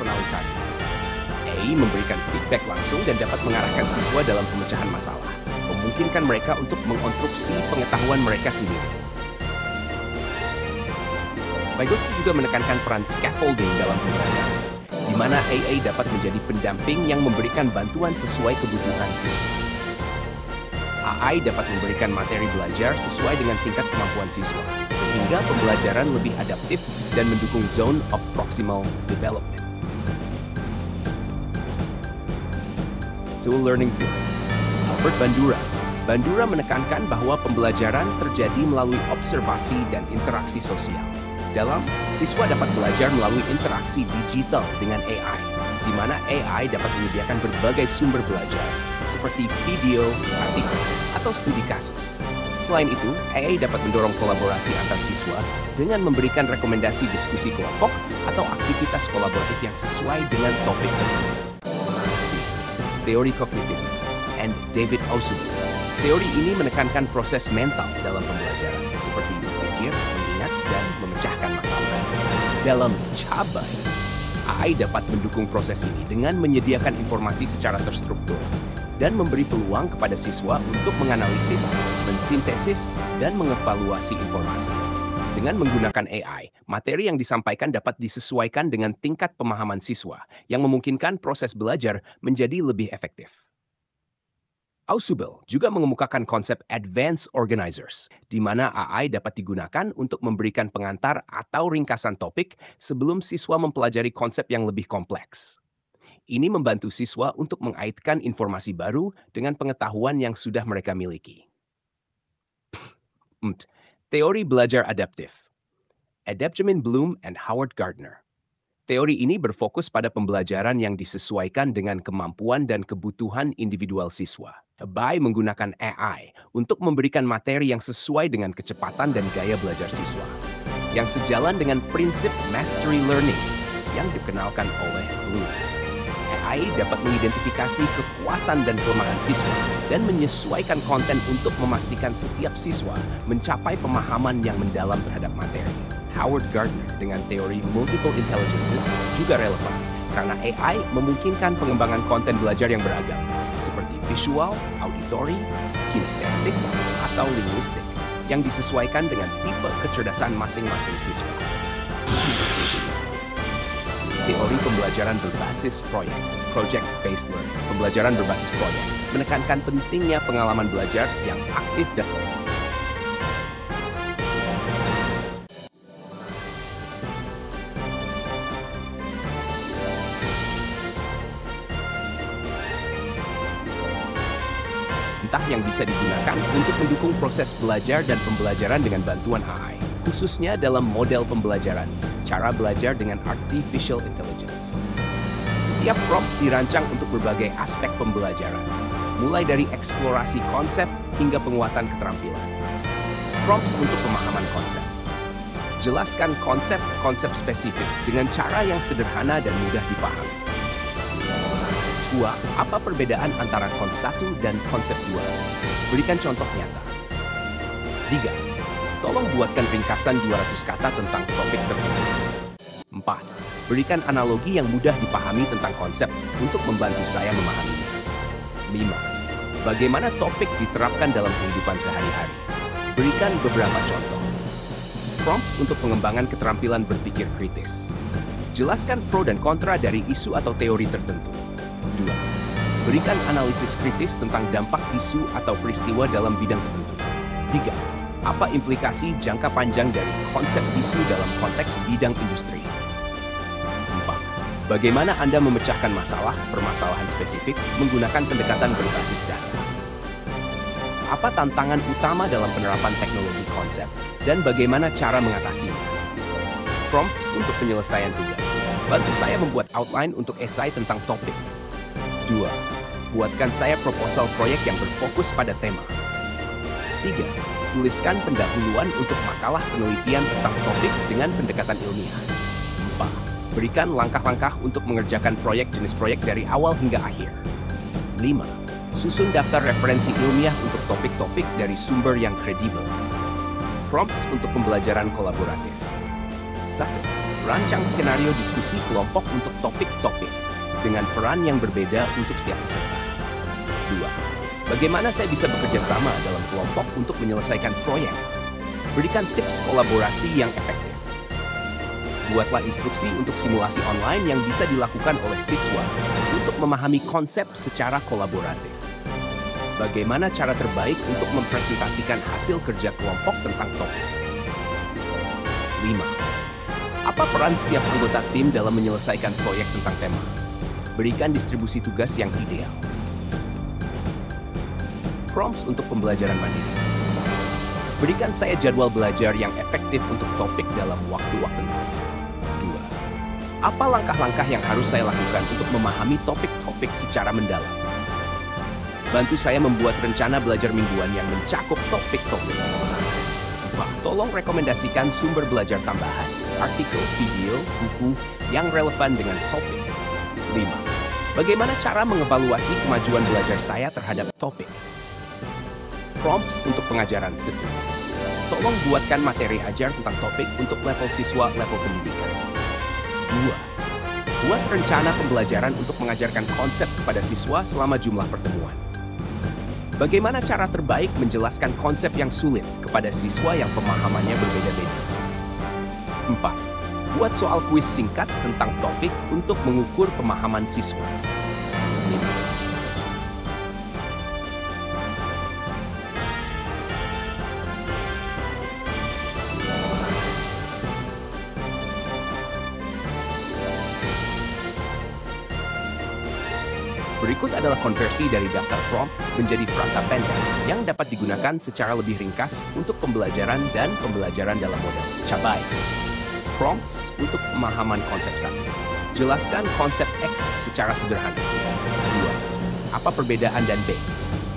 personalisasi. AI memberikan feedback langsung dan dapat mengarahkan siswa dalam pemecahan masalah, memungkinkan mereka untuk mengkonstruksi pengetahuan mereka sendiri. Vygotsky juga menekankan peran scaffolding dalam pembelajaran, di mana AI dapat menjadi pendamping yang memberikan bantuan sesuai kebutuhan siswa. AI dapat memberikan materi belajar sesuai dengan tingkat kemampuan siswa, sehingga pembelajaran lebih adaptif dan mendukung zone of proximal development. Tool learning theory, Albert Bandura. Bandura menekankan bahwa pembelajaran terjadi melalui observasi dan interaksi sosial. Dalam, siswa dapat belajar melalui interaksi digital dengan AI, di mana AI dapat menyediakan berbagai sumber belajar, seperti video, artikel, atau studi kasus. Selain itu, AI dapat mendorong kolaborasi antar siswa dengan memberikan rekomendasi diskusi kelompok atau aktivitas kolaboratif yang sesuai dengan topik tertentu. Teori kognitif and David Ausubel. Teori ini menekankan proses mental dalam pembelajaran, seperti berpikir, mengingat, dan memecahkan masalah. Dalam Cabai, AI dapat mendukung proses ini dengan menyediakan informasi secara terstruktur dan memberi peluang kepada siswa untuk menganalisis, mensintesis, dan mengevaluasi informasi. Dengan menggunakan AI, materi yang disampaikan dapat disesuaikan dengan tingkat pemahaman siswa, yang memungkinkan proses belajar menjadi lebih efektif. Ausubel juga mengemukakan konsep Advanced Organizers, di mana AI dapat digunakan untuk memberikan pengantar atau ringkasan topik sebelum siswa mempelajari konsep yang lebih kompleks. Ini membantu siswa untuk mengaitkan informasi baru dengan pengetahuan yang sudah mereka miliki. Teori belajar adaptif. Benjamin Bloom and Howard Gardner. Teori ini berfokus pada pembelajaran yang disesuaikan dengan kemampuan dan kebutuhan individual siswa, by menggunakan AI untuk memberikan materi yang sesuai dengan kecepatan dan gaya belajar siswa, yang sejalan dengan prinsip mastery learning yang dikenalkan oleh Bloom. AI dapat mengidentifikasi kekuatan dan kelemahan siswa dan menyesuaikan konten untuk memastikan setiap siswa mencapai pemahaman yang mendalam terhadap materi. Howard Gardner dengan teori multiple intelligences juga relevan karena AI memungkinkan pengembangan konten belajar yang beragam seperti visual, auditory, kinestetik, atau linguistik yang disesuaikan dengan tipe kecerdasan masing-masing siswa. Teori pembelajaran berbasis proyek, project-based learning, pembelajaran berbasis proyek, menekankan pentingnya pengalaman belajar yang aktif dan yang bisa digunakan untuk mendukung proses belajar dan pembelajaran dengan bantuan AI, khususnya dalam model pembelajaran, cara belajar dengan artificial intelligence. Setiap prompt dirancang untuk berbagai aspek pembelajaran, mulai dari eksplorasi konsep hingga penguatan keterampilan. Prompts untuk pemahaman konsep. Jelaskan konsep-konsep spesifik dengan cara yang sederhana dan mudah dipahami. 2. Apa perbedaan antara konsep 1 dan konsep 2? Berikan contoh nyata. 3. Tolong buatkan ringkasan 200 kata tentang topik tertentu. 4. Berikan analogi yang mudah dipahami tentang konsep untuk membantu saya memahaminya. 5. Bagaimana topik diterapkan dalam kehidupan sehari-hari? Berikan beberapa contoh. Prompts untuk pengembangan keterampilan berpikir kritis. Jelaskan pro dan kontra dari isu atau teori tertentu. 2. Berikan analisis kritis tentang dampak isu atau peristiwa dalam bidang tertentu. 3. Apa implikasi jangka panjang dari konsep isu dalam konteks bidang industri? 4. Bagaimana Anda memecahkan permasalahan spesifik menggunakan pendekatan berbasis data? Apa tantangan utama dalam penerapan teknologi konsep dan bagaimana cara mengatasinya? Prompts untuk penyelesaian tugas. Bantu saya membuat outline untuk esai tentang topik. 2. Buatkan saya proposal proyek yang berfokus pada tema. 3. Tuliskan pendahuluan untuk makalah penelitian tentang topik dengan pendekatan ilmiah. 4. Berikan langkah-langkah untuk mengerjakan proyek jenis proyek dari awal hingga akhir. 5. Susun daftar referensi ilmiah untuk topik-topik dari sumber yang kredibel. Prompts untuk pembelajaran kolaboratif. 1. Rancang skenario diskusi kelompok untuk topik-topik dengan peran yang berbeda untuk setiap peserta. 2. Bagaimana saya bisa bekerja sama dalam kelompok untuk menyelesaikan proyek? Berikan tips kolaborasi yang efektif. Buatlah instruksi untuk simulasi online yang bisa dilakukan oleh siswa untuk memahami konsep secara kolaboratif. Bagaimana cara terbaik untuk mempresentasikan hasil kerja kelompok tentang topik? 5. Apa peran setiap anggota tim dalam menyelesaikan proyek tentang tema? Berikan distribusi tugas yang ideal. Prompts untuk pembelajaran mandiri. Berikan saya jadwal belajar yang efektif untuk topik dalam waktu-waktu. 2. Apa langkah-langkah yang harus saya lakukan untuk memahami topik-topik secara mendalam? Bantu saya membuat rencana belajar mingguan yang mencakup topik-topik. 4. Tolong rekomendasikan sumber belajar tambahan, artikel, video, buku yang relevan dengan topik. 5. Bagaimana cara mengevaluasi kemajuan belajar saya terhadap topik? Prompts untuk pengajaran sekolah. Tolong buatkan materi ajar tentang topik untuk level siswa level pendidikan. 2. Buat rencana pembelajaran untuk mengajarkan konsep kepada siswa selama jumlah pertemuan. Bagaimana cara terbaik menjelaskan konsep yang sulit kepada siswa yang pemahamannya berbeda-beda? 4. Buat soal kuis singkat tentang topik untuk mengukur pemahaman siswa. 5. Berikut adalah konversi dari daftar prompt menjadi frasa pendek yang dapat digunakan secara lebih ringkas untuk pembelajaran dan pembelajaran dalam model Cabai. Prompts untuk pemahaman konsep 1. Jelaskan konsep X secara sederhana. 2. Apa perbedaan dan B?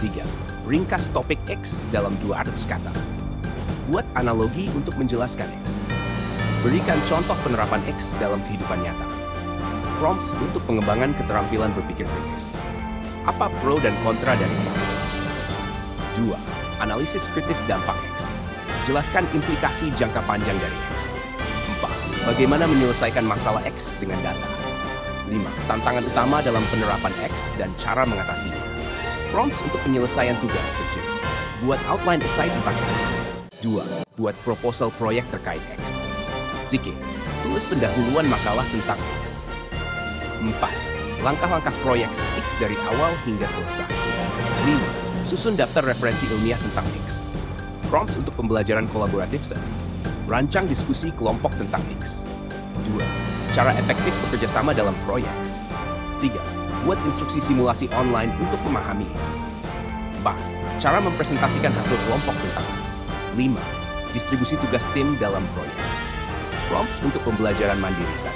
3. Ringkas topik X dalam 200 kata. Buat analogi untuk menjelaskan X. Berikan contoh penerapan X dalam kehidupan nyata. Prompts untuk pengembangan keterampilan berpikir kritis. Apa pro dan kontra dari X? 2. Analisis kritis dampak X. Jelaskan implikasi jangka panjang dari X. 4. Bagaimana menyelesaikan masalah X dengan data. 5. Tantangan utama dalam penerapan X dan cara mengatasinya. Prompts untuk penyelesaian tugas. 1. Buat outline esai tentang X. 2. Buat proposal proyek terkait X. 3. Tulis pendahuluan makalah tentang X. 4. Langkah-langkah proyek X dari awal hingga selesai. 5. Susun daftar referensi ilmiah tentang X. Prompts untuk pembelajaran kolaboratif. 1. Rancang diskusi kelompok tentang X. 2. Cara efektif bekerja sama dalam proyek. 3. Buat instruksi simulasi online untuk memahami X. 4. Cara mempresentasikan hasil kelompok tentang X. 5. Distribusi tugas tim dalam proyek. Prompts untuk pembelajaran mandiri. 1.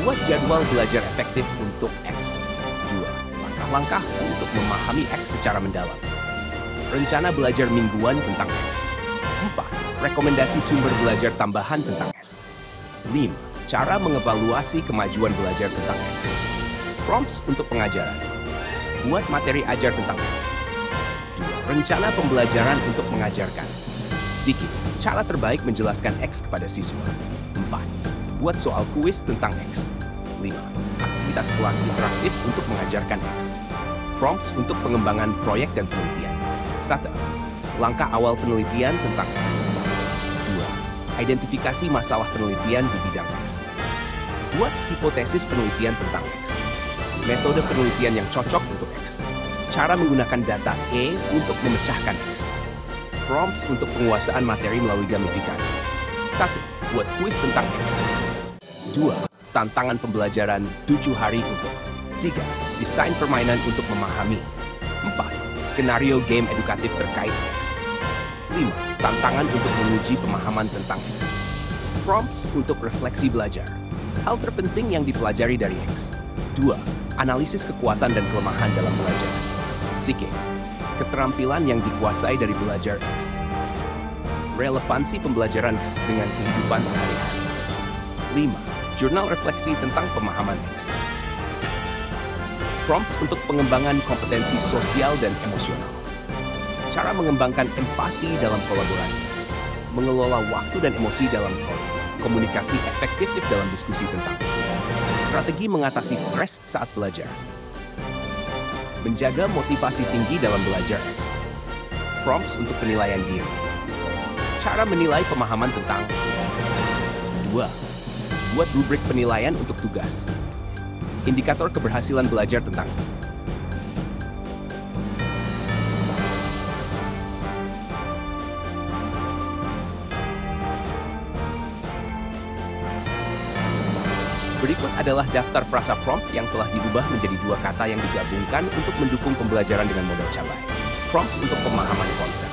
Buat jadwal belajar efektif untuk X. 2. Langkah-langkah untuk memahami X secara mendalam. Rencana belajar mingguan tentang X. 4. Rekomendasi sumber belajar tambahan tentang X. 5. Cara mengevaluasi kemajuan belajar tentang X. Prompts untuk pengajaran. Buat materi ajar tentang X. 2. Rencana pembelajaran untuk mengajarkan. 3. Cara terbaik menjelaskan X kepada siswa. 4. Buat soal kuis tentang X. 5. Aktivitas kelas interaktif untuk mengajarkan X. Prompts untuk pengembangan proyek dan penelitian. 1. Langkah awal penelitian tentang X. 2. Identifikasi masalah penelitian di bidang X. Buat hipotesis penelitian tentang X. Metode penelitian yang cocok untuk X. Cara menggunakan data E untuk memecahkan X. Prompts untuk penguasaan materi melalui gamifikasi. 1. Buat kuis tentang X. 2. Tantangan pembelajaran 7 hari untuk. 3. Desain permainan untuk memahami. 4. Skenario game edukatif terkait X. 5. Tantangan untuk menguji pemahaman tentang X. Prompts untuk refleksi belajar. Hal terpenting yang dipelajari dari X. 2. Analisis kekuatan dan kelemahan dalam belajar. Psike. Keterampilan yang dikuasai dari belajar X. Relevansi pembelajaran X dengan kehidupan sehari-hari. 5. Jurnal refleksi tentang pemahaman X. Prompts untuk pengembangan kompetensi sosial dan emosional. Cara mengembangkan empati dalam kolaborasi. Mengelola waktu dan emosi dalam proyek. Komunikasi efektif dalam diskusi tentang X. Strategi mengatasi stres saat belajar. Menjaga motivasi tinggi dalam belajar X. Prompts untuk penilaian diri. Cara menilai pemahaman tentang. 2. Buat rubrik penilaian untuk tugas. Indikator keberhasilan belajar tentang. Berikut adalah daftar frasa prompt yang telah diubah menjadi 2 kata yang digabungkan untuk mendukung pembelajaran dengan model Cabai. Prompts untuk pemahaman konsep.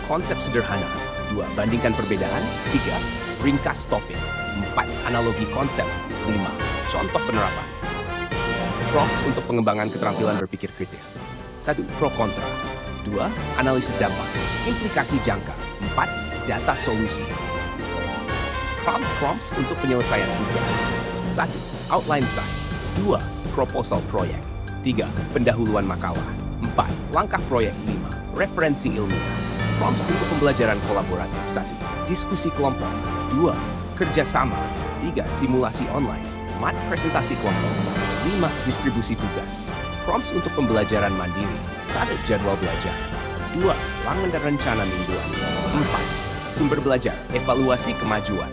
Konsep sederhana. 2. Bandingkan perbedaan. 3. Ringkas topik. 4. Analogi konsep. 5. Contoh penerapan. Prompts untuk pengembangan keterampilan berpikir kritis. 1. Pro kontra. 2. Analisis dampak. Implikasi jangka. 4. Data solusi. Prompts untuk penyelesaian tugas. 1. Outline site. 2. Proposal proyek. 3. Pendahuluan makalah. 4. Langkah proyek. 5. Referensi ilmiah. Prompts untuk pembelajaran kolaboratif. 1. Diskusi kelompok. 2. Kerjasama. 3. Simulasi online. 4. Presentasi kelompok. 5. Distribusi tugas. Prompts untuk pembelajaran mandiri. 1. Jadwal belajar. 2. Planning dan rencana mingguan. 4. Sumber belajar. Evaluasi kemajuan.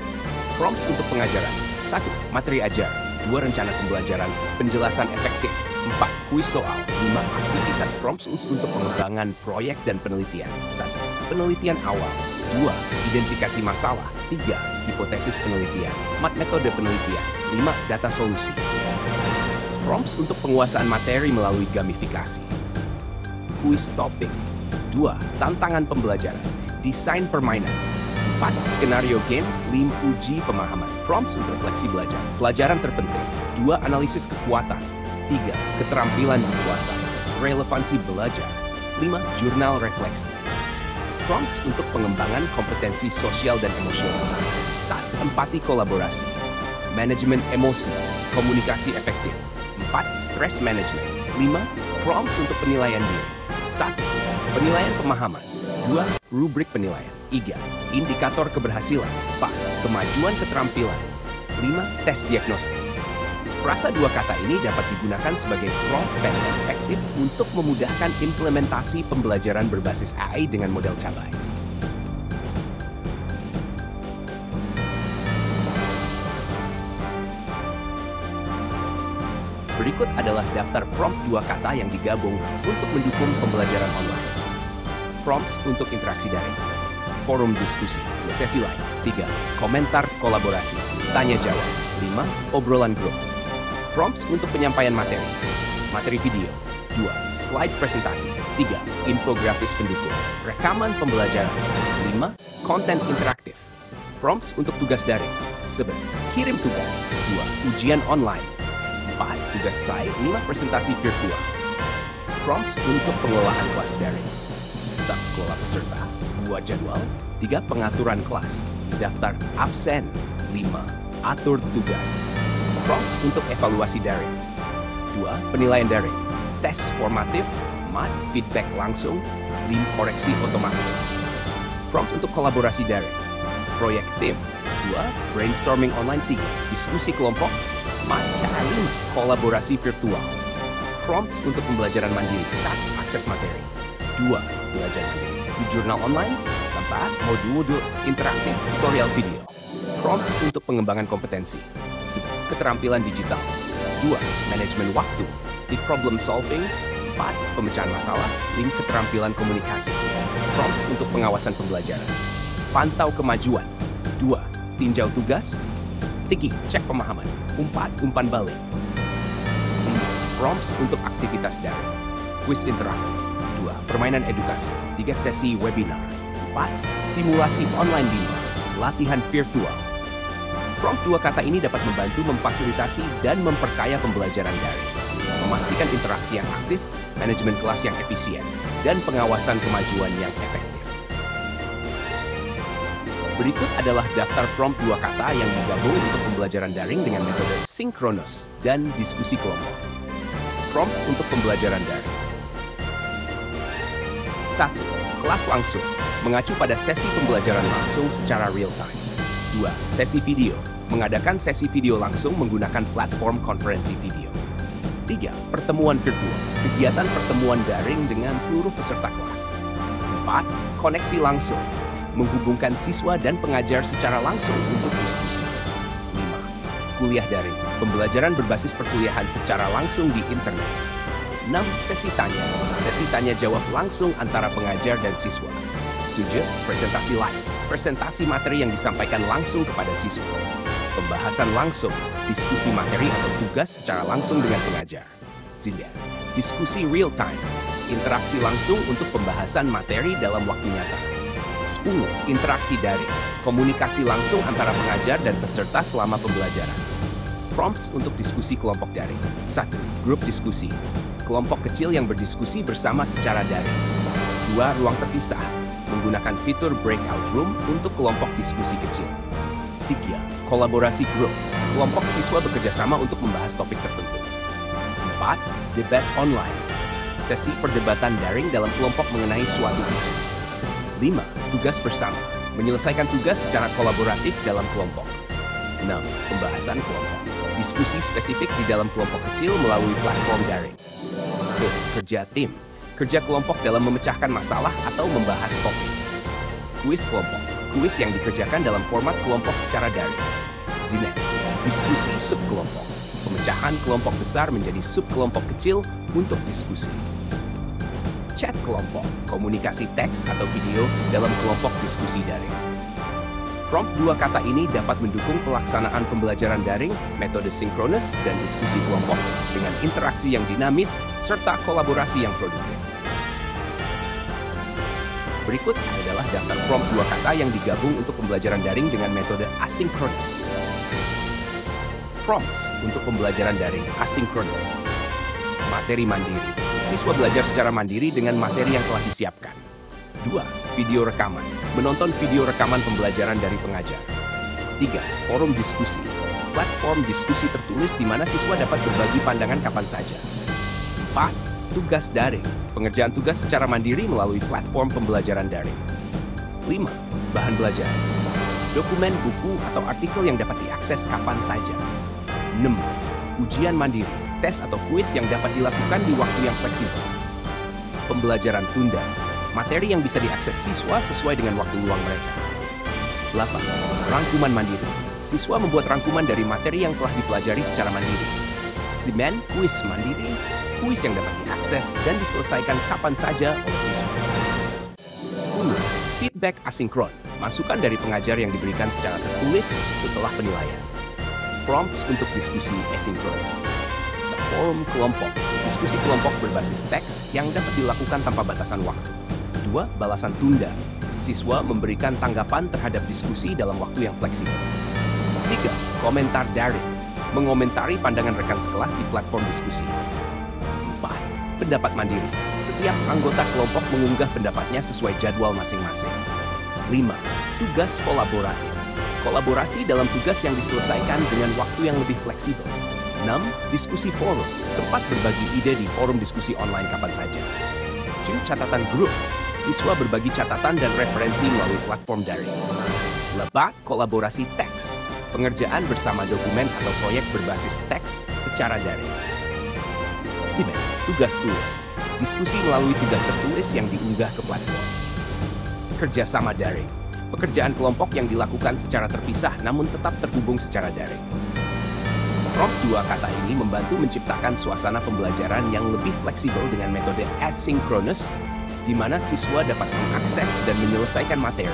Prompts untuk pengajaran. 1. Materi ajar. 2. Rencana pembelajaran. Penjelasan efektif. 4. Kuis soal. 5. Aktivitas prompts untuk pengembangan proyek dan penelitian. 1. Penelitian awal. 2. Identifikasi masalah. 3. Hipotesis penelitian. 4. Metode penelitian. 5. Data solusi. Prompts untuk penguasaan materi melalui gamifikasi. Kuis topik. 2. Tantangan pembelajaran. Desain permainan. 4. Skenario game. 5. Uji pemahaman. Prompts untuk refleksi belajar. Pelajaran terpenting. 2. Analisis kekuatan. 3. Keterampilan dikuasai. Relevansi belajar. 5. Jurnal refleksi. Prompts untuk pengembangan kompetensi sosial dan emosional. 1. Empati kolaborasi. Manajemen emosi. Komunikasi efektif. 4. Stress management. 5. Prompts untuk penilaian diri. 1. Penilaian pemahaman. 2. Rubrik penilaian. 3. Indikator keberhasilan. 4. Kemajuan keterampilan. 5. Tes diagnostik. Frasa dua kata ini dapat digunakan sebagai prompt dan efektif untuk memudahkan implementasi pembelajaran berbasis AI dengan model cabai. Berikut adalah daftar prompt dua kata yang digabung untuk mendukung pembelajaran online. Prompts untuk interaksi daring. Forum diskusi, sesi live. 3. Komentar kolaborasi, tanya jawab. 5. Obrolan grup. Prompts untuk penyampaian materi. Materi video. 2. Slide presentasi. 3. Infografis pendukung. Rekaman pembelajaran. 5. Konten interaktif. Prompts untuk tugas daring. 1. Kirim tugas. 2. Ujian online. 4. Tugas esai. 5. Presentasi virtual. Prompts untuk pengelolaan kelas daring. 1. Kelola peserta. 2. Jadwal. 3. Pengaturan kelas. Daftar absen. 5. Atur tugas. Prompts untuk evaluasi daring. 2. Penilaian daring. Tes formatif. 4. Feedback langsung. 5. Koreksi otomatis. Prompts untuk kolaborasi daring. Proyek tim. 2. Brainstorming online. 3. Diskusi kelompok. 4. KA5. Kolaborasi virtual. Prompts untuk pembelajaran mandiri. 1. Akses materi. 2. Belajar mandiri. Jurnal online. 4. Modul interaktif tutorial video. Prompts untuk pengembangan kompetensi. Keterampilan digital. 2. Manajemen waktu. Di problem solving. 4. Pemecahan masalah. 5. Keterampilan komunikasi. Prompts untuk pengawasan pembelajaran. Pantau kemajuan. 2. Tinjau tugas. 3. Cek pemahaman. 4. Umpan balik. 5. Prompts untuk aktivitas daring. Kuis interaktif. 2. Permainan edukasi. 3. Sesi webinar. 4. Simulasi online bimbel. Latihan virtual. Prompt dua kata ini dapat membantu memfasilitasi dan memperkaya pembelajaran daring, memastikan interaksi yang aktif, manajemen kelas yang efisien, dan pengawasan kemajuan yang efektif. Berikut adalah daftar prompt dua kata yang digabung untuk pembelajaran daring dengan metode sinkronus dan diskusi kelompok. Prompts untuk pembelajaran daring. 1. Kelas langsung, mengacu pada sesi pembelajaran langsung secara real-time. 2. Sesi video, mengadakan sesi video langsung menggunakan platform konferensi video. 3. Pertemuan virtual, kegiatan pertemuan daring dengan seluruh peserta kelas. 4. Koneksi langsung, menghubungkan siswa dan pengajar secara langsung untuk diskusi. 5. Kuliah daring, pembelajaran berbasis perkuliahan secara langsung di internet. 6. Sesi tanya jawab langsung antara pengajar dan siswa. 7. Presentasi live, presentasi materi yang disampaikan langsung kepada siswa. Pembahasan langsung, diskusi materi atau tugas secara langsung dengan pengajar. 9. Diskusi real time, interaksi langsung untuk pembahasan materi dalam waktu nyata. 10. Interaksi daring, komunikasi langsung antara pengajar dan peserta selama pembelajaran. Prompts untuk diskusi kelompok daring. 1. Grup diskusi, kelompok kecil yang berdiskusi bersama secara daring. 2. Ruang terpisah, menggunakan fitur breakout room untuk kelompok diskusi kecil. 3. Kolaborasi grup, kelompok siswa bekerja sama untuk membahas topik tertentu. 4. Debat online, sesi perdebatan daring dalam kelompok mengenai suatu isu. 5. Tugas bersama, menyelesaikan tugas secara kolaboratif dalam kelompok. 6. Pembahasan kelompok, diskusi spesifik di dalam kelompok kecil melalui platform daring. Kerja tim. Kerja kelompok dalam memecahkan masalah atau membahas topik. Kuis kelompok. Kuis yang dikerjakan dalam format kelompok secara daring. Demand. Diskusi subkelompok. Pemecahan kelompok besar menjadi subkelompok kecil untuk diskusi. Chat kelompok. Komunikasi teks atau video dalam kelompok diskusi daring. Prompt dua kata ini dapat mendukung pelaksanaan pembelajaran daring, metode sinkronus, dan diskusi kelompok dengan interaksi yang dinamis serta kolaborasi yang produktif. Berikut adalah daftar prompt dua kata yang digabung untuk pembelajaran daring dengan metode asinkronus. Prompts untuk pembelajaran daring asinkronus. Materi mandiri. Siswa belajar secara mandiri dengan materi yang telah disiapkan. 2. Video rekaman. Menonton video rekaman pembelajaran dari pengajar. 3. Forum diskusi. Platform diskusi tertulis di mana siswa dapat berbagi pandangan kapan saja. 4. Tugas daring. Pengerjaan tugas secara mandiri melalui platform pembelajaran daring. 5. Bahan belajar. Dokumen, buku, atau artikel yang dapat diakses kapan saja. 6. Ujian mandiri. Tes atau kuis yang dapat dilakukan di waktu yang fleksibel. Pembelajaran tunda. Materi yang bisa diakses siswa sesuai dengan waktu luang mereka. 8. Rangkuman mandiri. Siswa membuat rangkuman dari materi yang telah dipelajari secara mandiri. 9. Kuis mandiri. Kuis yang dapat diakses dan diselesaikan kapan saja oleh siswa. 10. Feedback asinkron. Masukan dari pengajar yang diberikan secara tertulis setelah penilaian. Prompts untuk diskusi asinkronus. Forum kelompok. Diskusi kelompok berbasis teks yang dapat dilakukan tanpa batasan waktu. 2. Balasan tunda. Siswa memberikan tanggapan terhadap diskusi dalam waktu yang fleksibel. 3. Komentar daring. Mengomentari pandangan rekan sekelas di platform diskusi. 4. Pendapat mandiri. Setiap anggota kelompok mengunggah pendapatnya sesuai jadwal masing-masing. 5. Tugas kolaboratif. Kolaborasi dalam tugas yang diselesaikan dengan waktu yang lebih fleksibel. 6. Diskusi forum, tempat berbagi ide di forum diskusi online kapan saja. 7. Catatan grup, siswa berbagi catatan dan referensi melalui platform daring. 8. Kolaborasi teks, pengerjaan bersama dokumen atau proyek berbasis teks secara daring. Stimen, tugas tulis, diskusi melalui tugas tertulis yang diunggah ke platform. Kerjasama daring, pekerjaan kelompok yang dilakukan secara terpisah namun tetap terhubung secara daring. Prompt dua kata ini membantu menciptakan suasana pembelajaran yang lebih fleksibel dengan metode asinkronus, di mana siswa dapat mengakses dan menyelesaikan materi.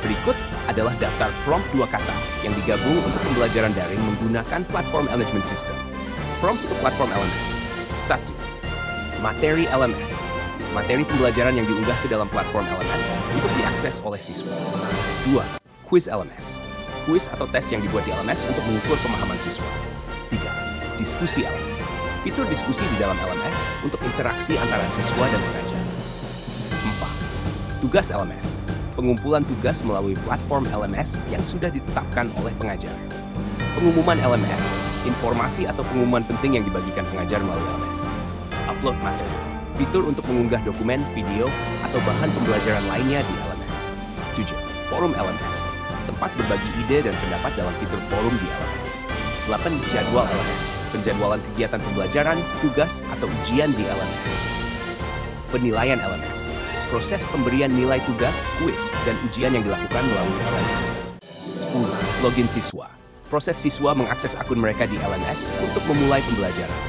Berikut adalah daftar prompt dua kata yang digabung untuk pembelajaran daring menggunakan platform management system. Prompt untuk platform LMS. 1. Materi LMS. Materi pembelajaran yang diunggah ke dalam platform LMS untuk diakses oleh siswa. 2. Quiz LMS. Kuis atau tes yang dibuat di LMS untuk mengukur pemahaman siswa. 3. Diskusi LMS. Fitur diskusi di dalam LMS untuk interaksi antara siswa dan pengajar. 4. Tugas LMS. Pengumpulan tugas melalui platform LMS yang sudah ditetapkan oleh pengajar. Pengumuman LMS. Informasi atau pengumuman penting yang dibagikan pengajar melalui LMS. Upload materi. Fitur untuk mengunggah dokumen, video, atau bahan pembelajaran lainnya di LMS. 7. Forum LMS. Tempat berbagi ide dan pendapat dalam fitur forum di LMS. 8. Jadwal LMS. Penjadwalan kegiatan pembelajaran, tugas, atau ujian di LMS. Penilaian LMS. Proses pemberian nilai tugas, kuis, dan ujian yang dilakukan melalui LMS. 10. Login siswa. Proses siswa mengakses akun mereka di LMS untuk memulai pembelajaran.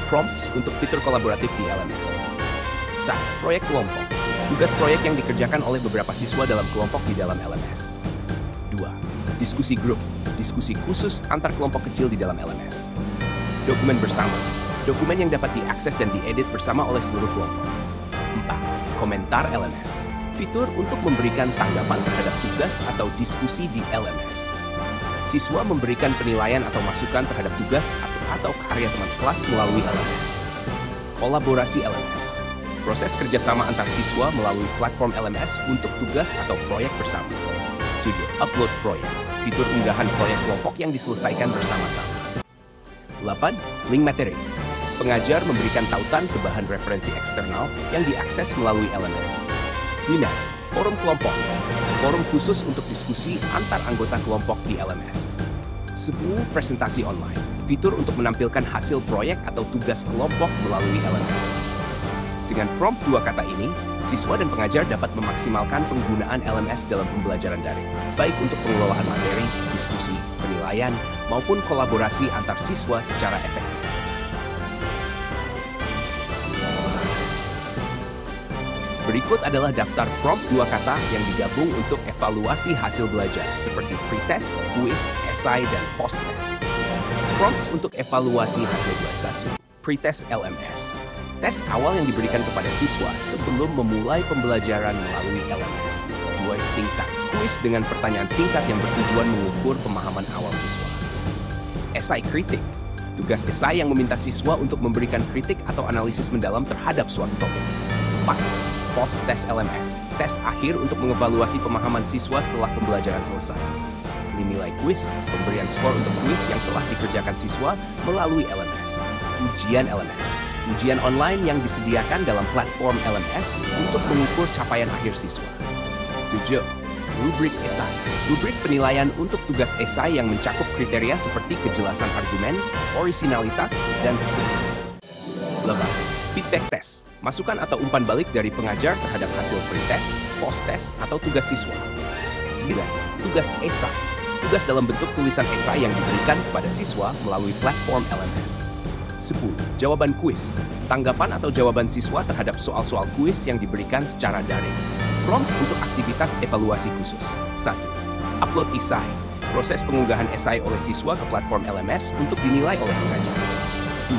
Prompts untuk fitur kolaboratif di LMS. 1. Proyek kelompok. Tugas proyek yang dikerjakan oleh beberapa siswa dalam kelompok di dalam LMS. 2. Diskusi grup, diskusi khusus antar kelompok kecil di dalam LMS. Dokumen bersama, dokumen yang dapat diakses dan diedit bersama oleh seluruh kelompok. 4. Komentar LMS, fitur untuk memberikan tanggapan terhadap tugas atau diskusi di LMS. Siswa memberikan penilaian atau masukan terhadap tugas atau karya teman sekelas melalui LMS. Kolaborasi LMS, proses kerjasama antar siswa melalui platform LMS untuk tugas atau proyek bersama. 7. Upload proyek, fitur unggahan proyek kelompok yang diselesaikan bersama-sama. 8. Link materi. Pengajar memberikan tautan ke bahan referensi eksternal yang diakses melalui LMS. 9. Forum kelompok. Forum khusus untuk diskusi antar anggota kelompok di LMS. 10. Presentasi online. fitur untuk menampilkan hasil proyek atau tugas kelompok melalui LMS. Dengan prompt dua kata ini, siswa dan pengajar dapat memaksimalkan penggunaan LMS dalam pembelajaran daring, baik untuk pengelolaan materi, diskusi, penilaian, maupun kolaborasi antar siswa secara efektif. Berikut adalah daftar prompt dua kata yang digabung untuk evaluasi hasil belajar, seperti pretest, kuis, esai, dan post-test. Prompts untuk evaluasi hasil belajar. 1. Pretest LMS. Tes awal yang diberikan kepada siswa sebelum memulai pembelajaran melalui LMS. 2. Singkat. Kuis dengan pertanyaan singkat yang bertujuan mengukur pemahaman awal siswa. Esai kritik. Tugas esai yang meminta siswa untuk memberikan kritik atau analisis mendalam terhadap suatu topik. 4. Post-test LMS, tes akhir untuk mengevaluasi pemahaman siswa setelah pembelajaran selesai. Nilai kuis, pemberian skor untuk kuis yang telah dikerjakan siswa melalui LMS. Ujian LMS, ujian online yang disediakan dalam platform LMS untuk mengukur capaian akhir siswa. 7. Rubrik esai, rubrik penilaian untuk tugas esai yang mencakup kriteria seperti kejelasan argumen, orisinalitas, dan seterusnya. 8. Feedback test, masukan atau umpan balik dari pengajar terhadap hasil pretest, post-test, atau tugas siswa. 9. Tugas esai, tugas dalam bentuk tulisan esai yang diberikan kepada siswa melalui platform LMS. 10. Jawaban kuis, tanggapan atau jawaban siswa terhadap soal-soal kuis yang diberikan secara daring. Prompts untuk aktivitas evaluasi khusus. 1. Upload esai, proses pengunggahan esai oleh siswa ke platform LMS untuk dinilai oleh pengajar.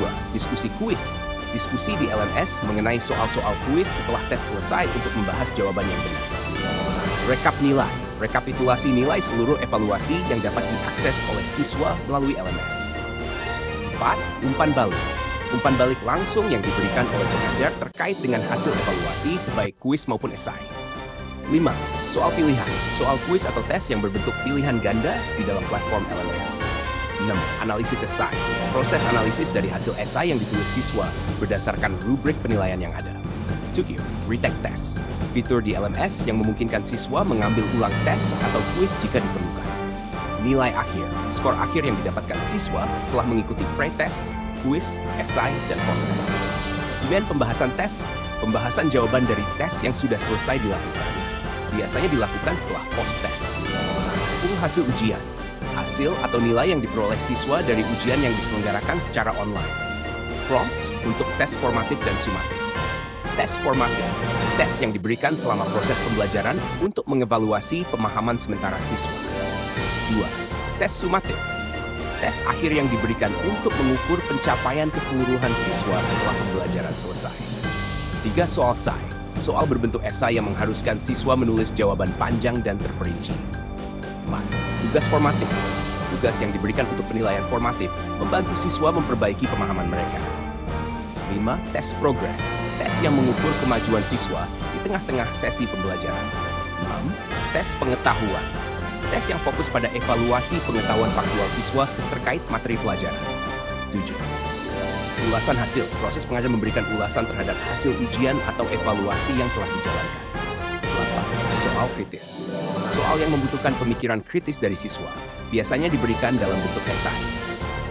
2. Diskusi kuis, diskusi di LMS mengenai soal-soal kuis setelah tes selesai untuk membahas jawaban yang benar. Rekap nilai, rekapitulasi nilai seluruh evaluasi yang dapat diakses oleh siswa melalui LMS. 4. Umpan balik, umpan balik langsung yang diberikan oleh pengajar terkait dengan hasil evaluasi, baik kuis maupun esai. 5. Soal pilihan, soal kuis atau tes yang berbentuk pilihan ganda di dalam platform LMS. 6. Analisis esai, proses analisis dari hasil esai yang ditulis siswa berdasarkan rubrik penilaian yang ada. 7. Retake test, fitur di LMS yang memungkinkan siswa mengambil ulang tes atau kuis jika diperlukan. Nilai akhir, skor akhir yang didapatkan siswa setelah mengikuti pre-test, kuis, esai, dan post-test. 9. Pembahasan tes, pembahasan jawaban dari tes yang sudah selesai dilakukan. Biasanya dilakukan setelah post-test. 10. Hasil ujian, hasil atau nilai yang diperoleh siswa dari ujian yang diselenggarakan secara online. Prompts untuk tes formatif dan sumatif. Tes formatif, tes yang diberikan selama proses pembelajaran untuk mengevaluasi pemahaman sementara siswa. 2. Tes sumatif, tes akhir yang diberikan untuk mengukur pencapaian keseluruhan siswa setelah pembelajaran selesai. 3. Soal esai, soal berbentuk esai yang mengharuskan siswa menulis jawaban panjang dan terperinci. 4. Tugas formatif, tugas yang diberikan untuk penilaian formatif membantu siswa memperbaiki pemahaman mereka. 5. Tes progres, tes yang mengukur kemajuan siswa di tengah-tengah sesi pembelajaran. 6. Tes pengetahuan, tes yang fokus pada evaluasi pengetahuan faktual siswa terkait materi pelajaran. 7. Ulasan hasil, proses pengajar memberikan ulasan terhadap hasil ujian atau evaluasi yang telah dijalankan. 8. Soal kritis, soal yang membutuhkan pemikiran kritis dari siswa, biasanya diberikan dalam bentuk esai.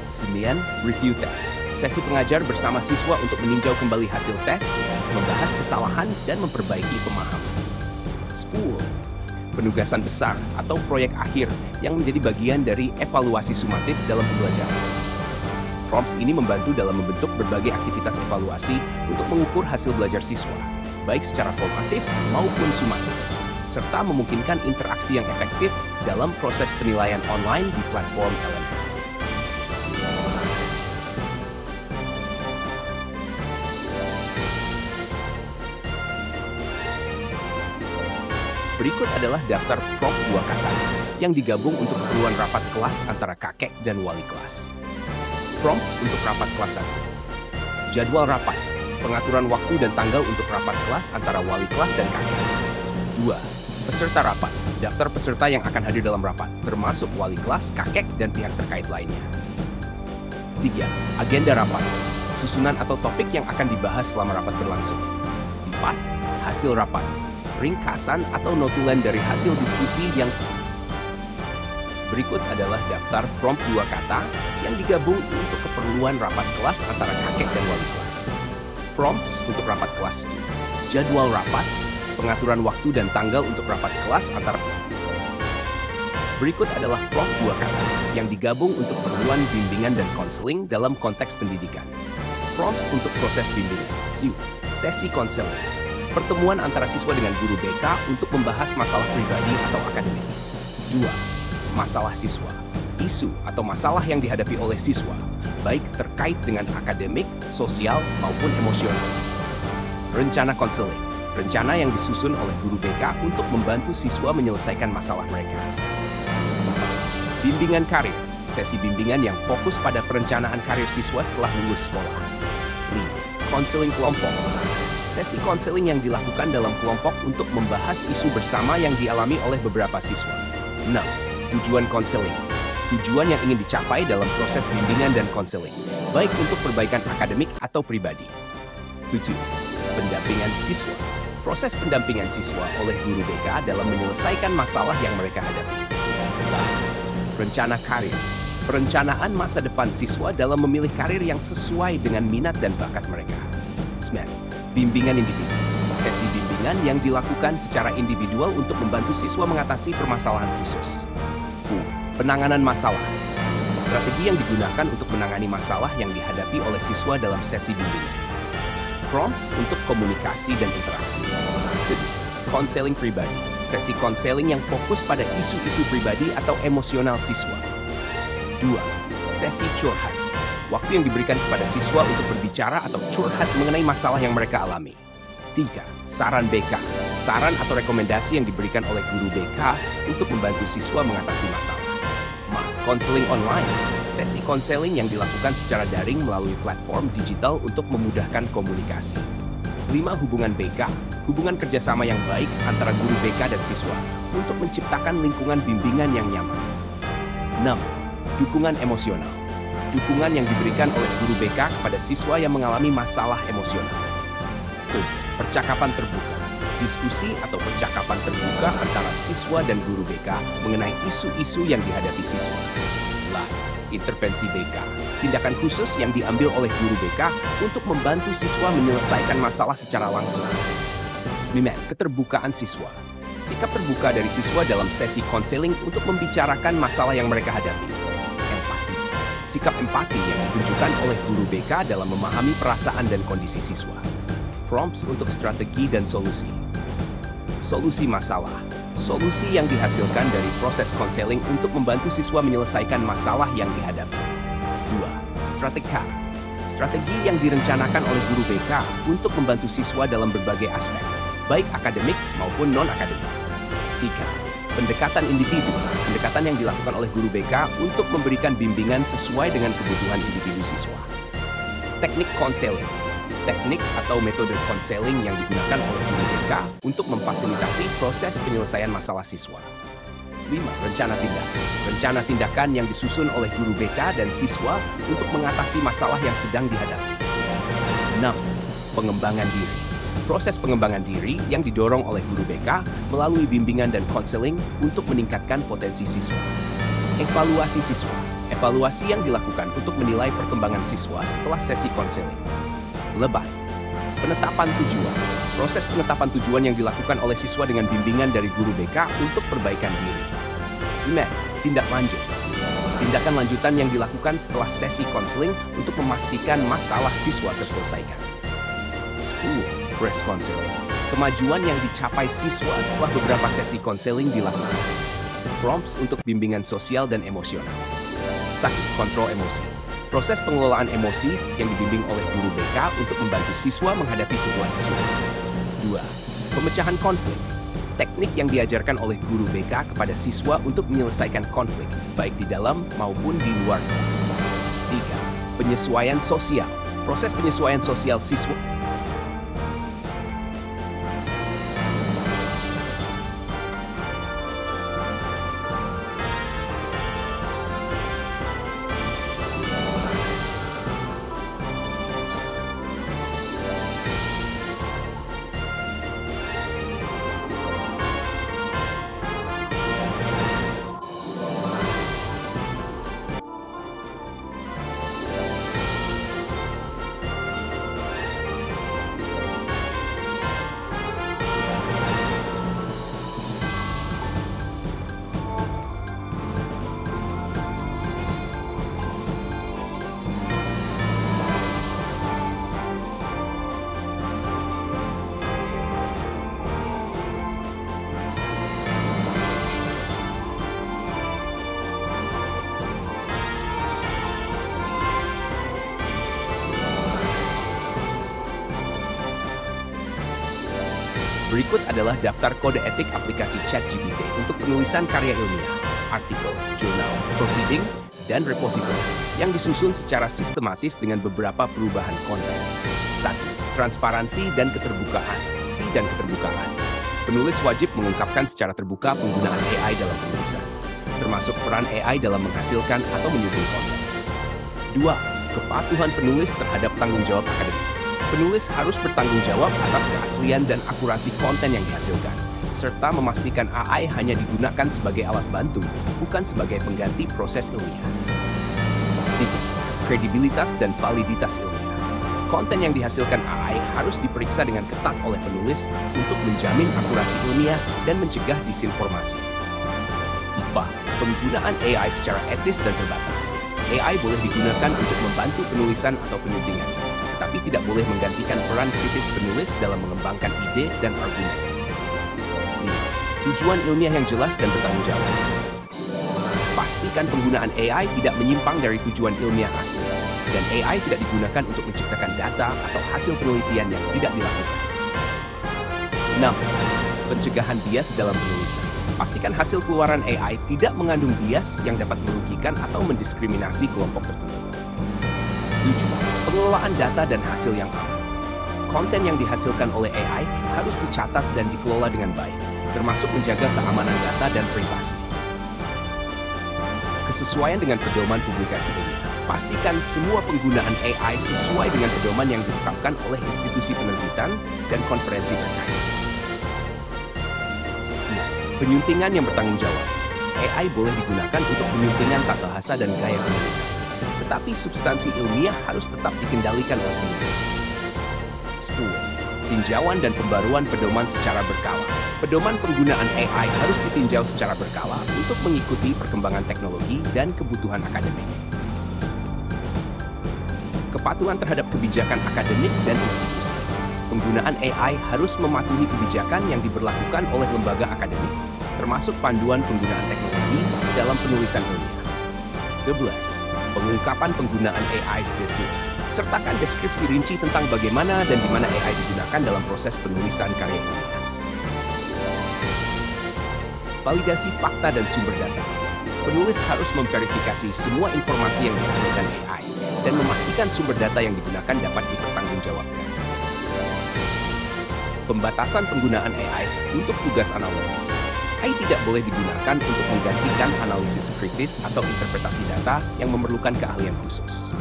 9. Review test, sesi pengajar bersama siswa untuk meninjau kembali hasil tes, membahas kesalahan, dan memperbaiki pemahaman. 10. Penugasan besar atau proyek akhir yang menjadi bagian dari evaluasi sumatif dalam pembelajaran. Prompts ini membantu dalam membentuk berbagai aktivitas evaluasi untuk mengukur hasil belajar siswa, baik secara formatif maupun sumatif, serta memungkinkan interaksi yang efektif dalam proses penilaian online di platform LMS. Berikut adalah daftar prompt dua kata yang digabung untuk keperluan rapat kelas antara kakek dan wali kelas. Prompts untuk rapat kelas 1. Jadwal rapat, pengaturan waktu dan tanggal untuk rapat kelas antara wali kelas dan kakek. 2. Peserta rapat, daftar peserta yang akan hadir dalam rapat, termasuk wali kelas, kakek, dan pihak terkait lainnya. 3. Agenda rapat, susunan atau topik yang akan dibahas selama rapat berlangsung. 4. Hasil rapat, ringkasan atau notulen dari hasil diskusi yang Berikut adalah daftar prompt 2 kata yang digabung untuk keperluan rapat kelas antara kakek dan wali kelas. Prompts untuk rapat kelas: jadwal rapat, pengaturan waktu dan tanggal untuk rapat kelas antara. Berikut adalah prompt 2 kata yang digabung untuk keperluan bimbingan dan konseling dalam konteks pendidikan. Prompts untuk proses bimbingan: sesi konseling, pertemuan antara siswa dengan guru BK untuk membahas masalah pribadi atau akademik. 2. Masalah siswa, isu atau masalah yang dihadapi oleh siswa, baik terkait dengan akademik, sosial, maupun emosional. Rencana konseling, rencana yang disusun oleh guru BK untuk membantu siswa menyelesaikan masalah mereka. Bimbingan karir, sesi bimbingan yang fokus pada perencanaan karir siswa setelah lulus sekolah. 5. Konseling kelompok, sesi konseling yang dilakukan dalam kelompok untuk membahas isu bersama yang dialami oleh beberapa siswa. 6. Tujuan konseling, tujuan yang ingin dicapai dalam proses bimbingan dan konseling, baik untuk perbaikan akademik atau pribadi. 7. Pendampingan siswa, proses pendampingan siswa oleh guru BK dalam menyelesaikan masalah yang mereka hadapi. 8. Rencana karir, perencanaan masa depan siswa dalam memilih karir yang sesuai dengan minat dan bakat mereka. 9. Bimbingan individu, sesi bimbingan yang dilakukan secara individual untuk membantu siswa mengatasi permasalahan khusus. 10. Penanganan masalah, strategi yang digunakan untuk menangani masalah yang dihadapi oleh siswa dalam sesi bimbingan. Prompts untuk komunikasi dan interaksi. 11. Konseling pribadi, sesi konseling yang fokus pada isu-isu pribadi atau emosional siswa. 2. Sesi curhat, waktu yang diberikan kepada siswa untuk berbicara atau curhat mengenai masalah yang mereka alami. 3. Saran BK, saran atau rekomendasi yang diberikan oleh guru BK untuk membantu siswa mengatasi masalah. 4. Konseling online, sesi konseling yang dilakukan secara daring melalui platform digital untuk memudahkan komunikasi. 5. Hubungan BK, hubungan kerjasama yang baik antara guru BK dan siswa untuk menciptakan lingkungan bimbingan yang nyaman. 6. Dukungan emosional, dukungan yang diberikan oleh guru BK kepada siswa yang mengalami masalah emosional. 7. Percakapan terbuka, diskusi atau percakapan terbuka antara siswa dan guru BK mengenai isu-isu yang dihadapi siswa. 8. Intervensi BK, tindakan khusus yang diambil oleh guru BK untuk membantu siswa menyelesaikan masalah secara langsung. 9. Keterbukaan siswa, sikap terbuka dari siswa dalam sesi konseling untuk membicarakan masalah yang mereka hadapi. Empati, sikap empati yang ditunjukkan oleh guru BK dalam memahami perasaan dan kondisi siswa. Prompts untuk strategi dan solusi. Solusi masalah, solusi yang dihasilkan dari proses konseling untuk membantu siswa menyelesaikan masalah yang dihadapi. 2. Strategi, strategi yang direncanakan oleh guru BK untuk membantu siswa dalam berbagai aspek, baik akademik maupun non-akademik. 3. Pendekatan individu, pendekatan yang dilakukan oleh guru BK untuk memberikan bimbingan sesuai dengan kebutuhan individu siswa. Teknik konseling, teknik atau metode konseling yang digunakan oleh guru BK untuk memfasilitasi proses penyelesaian masalah siswa. 5. Rencana tindakan, rencana tindakan yang disusun oleh guru BK dan siswa untuk mengatasi masalah yang sedang dihadapi. 6. Pengembangan diri, proses pengembangan diri yang didorong oleh guru BK melalui bimbingan dan konseling untuk meningkatkan potensi siswa. Evaluasi siswa, evaluasi yang dilakukan untuk menilai perkembangan siswa setelah sesi konseling. Lebah, penetapan tujuan, proses penetapan tujuan yang dilakukan oleh siswa dengan bimbingan dari guru BK untuk perbaikan diri. 9. Tindak lanjut, tindakan lanjutan yang dilakukan setelah sesi konseling untuk memastikan masalah siswa terselesaikan. 10. Progress konseling, kemajuan yang dicapai siswa setelah beberapa sesi konseling dilakukan. Prompts untuk bimbingan sosial dan emosional. Sakit kontrol emosi, proses pengelolaan emosi yang dibimbing oleh guru BK untuk membantu siswa menghadapi situasi sulit. 2. Pemecahan konflik, teknik yang diajarkan oleh guru BK kepada siswa untuk menyelesaikan konflik, baik di dalam maupun di luar kelas. 3. Penyesuaian sosial, proses penyesuaian sosial siswa. Berikut adalah daftar kode etik aplikasi ChatGPT untuk penulisan karya ilmiah, artikel, jurnal, proceeding, dan repository yang disusun secara sistematis dengan beberapa perubahan konten. 1. Transparansi dan keterbukaan. Penulis wajib mengungkapkan secara terbuka penggunaan AI dalam penulisan, termasuk peran AI dalam menghasilkan atau menyusun konten. 2. Kepatuhan penulis terhadap tanggung jawab akademik. Penulis harus bertanggung jawab atas keaslian dan akurasi konten yang dihasilkan, serta memastikan AI hanya digunakan sebagai alat bantu, bukan sebagai pengganti proses ilmiah. 3. Kredibilitas dan validitas ilmiah. Konten yang dihasilkan AI harus diperiksa dengan ketat oleh penulis untuk menjamin akurasi ilmiah dan mencegah disinformasi. 4. Penggunaan AI secara etis dan terbatas. AI boleh digunakan untuk membantu penulisan atau penyuntingan, tetapi tidak boleh menggantikan peran kritis penulis dalam mengembangkan ide dan argumen. 5. Tujuan ilmiah yang jelas dan bertanggung jawab. Pastikan penggunaan AI tidak menyimpang dari tujuan ilmiah asli, dan AI tidak digunakan untuk menciptakan data atau hasil penelitian yang tidak dilakukan. 6. Pencegahan bias dalam penulisan. Pastikan hasil keluaran AI tidak mengandung bias yang dapat merugikan atau mendiskriminasi kelompok tertentu. 7. Pengelolaan data dan hasil yang aman. Konten yang dihasilkan oleh AI harus dicatat dan dikelola dengan baik, termasuk menjaga keamanan data dan privasi. Kesesuaian dengan pedoman publikasi ilmiah. Pastikan semua penggunaan AI sesuai dengan pedoman yang ditetapkan oleh institusi penerbitan dan konferensi terkait. Penyuntingan yang bertanggung jawab. AI boleh digunakan untuk penyuntingan tata bahasa dan gaya penulisan, tetapi substansi ilmiah harus tetap dikendalikan oleh penulis. 10. Tinjauan dan pembaruan pedoman secara berkala. Pedoman penggunaan AI harus ditinjau secara berkala untuk mengikuti perkembangan teknologi dan kebutuhan akademik. Kepatuhan terhadap kebijakan akademik dan institusi. Penggunaan AI harus mematuhi kebijakan yang diberlakukan oleh lembaga akademik, termasuk panduan penggunaan teknologi dalam penulisan ilmiah. 12. Pengungkapan penggunaan AI detail. Sertakan deskripsi rinci tentang bagaimana dan di mana AI digunakan dalam proses penulisan karya ilmiah. Validasi fakta dan sumber data. Penulis harus memverifikasi semua informasi yang dihasilkan AI dan memastikan sumber data yang digunakan dapat dipertanggungjawabkan. Pembatasan penggunaan AI untuk tugas analogis. AI tidak boleh digunakan untuk menggantikan analisis kritis atau interpretasi data yang memerlukan keahlian khusus.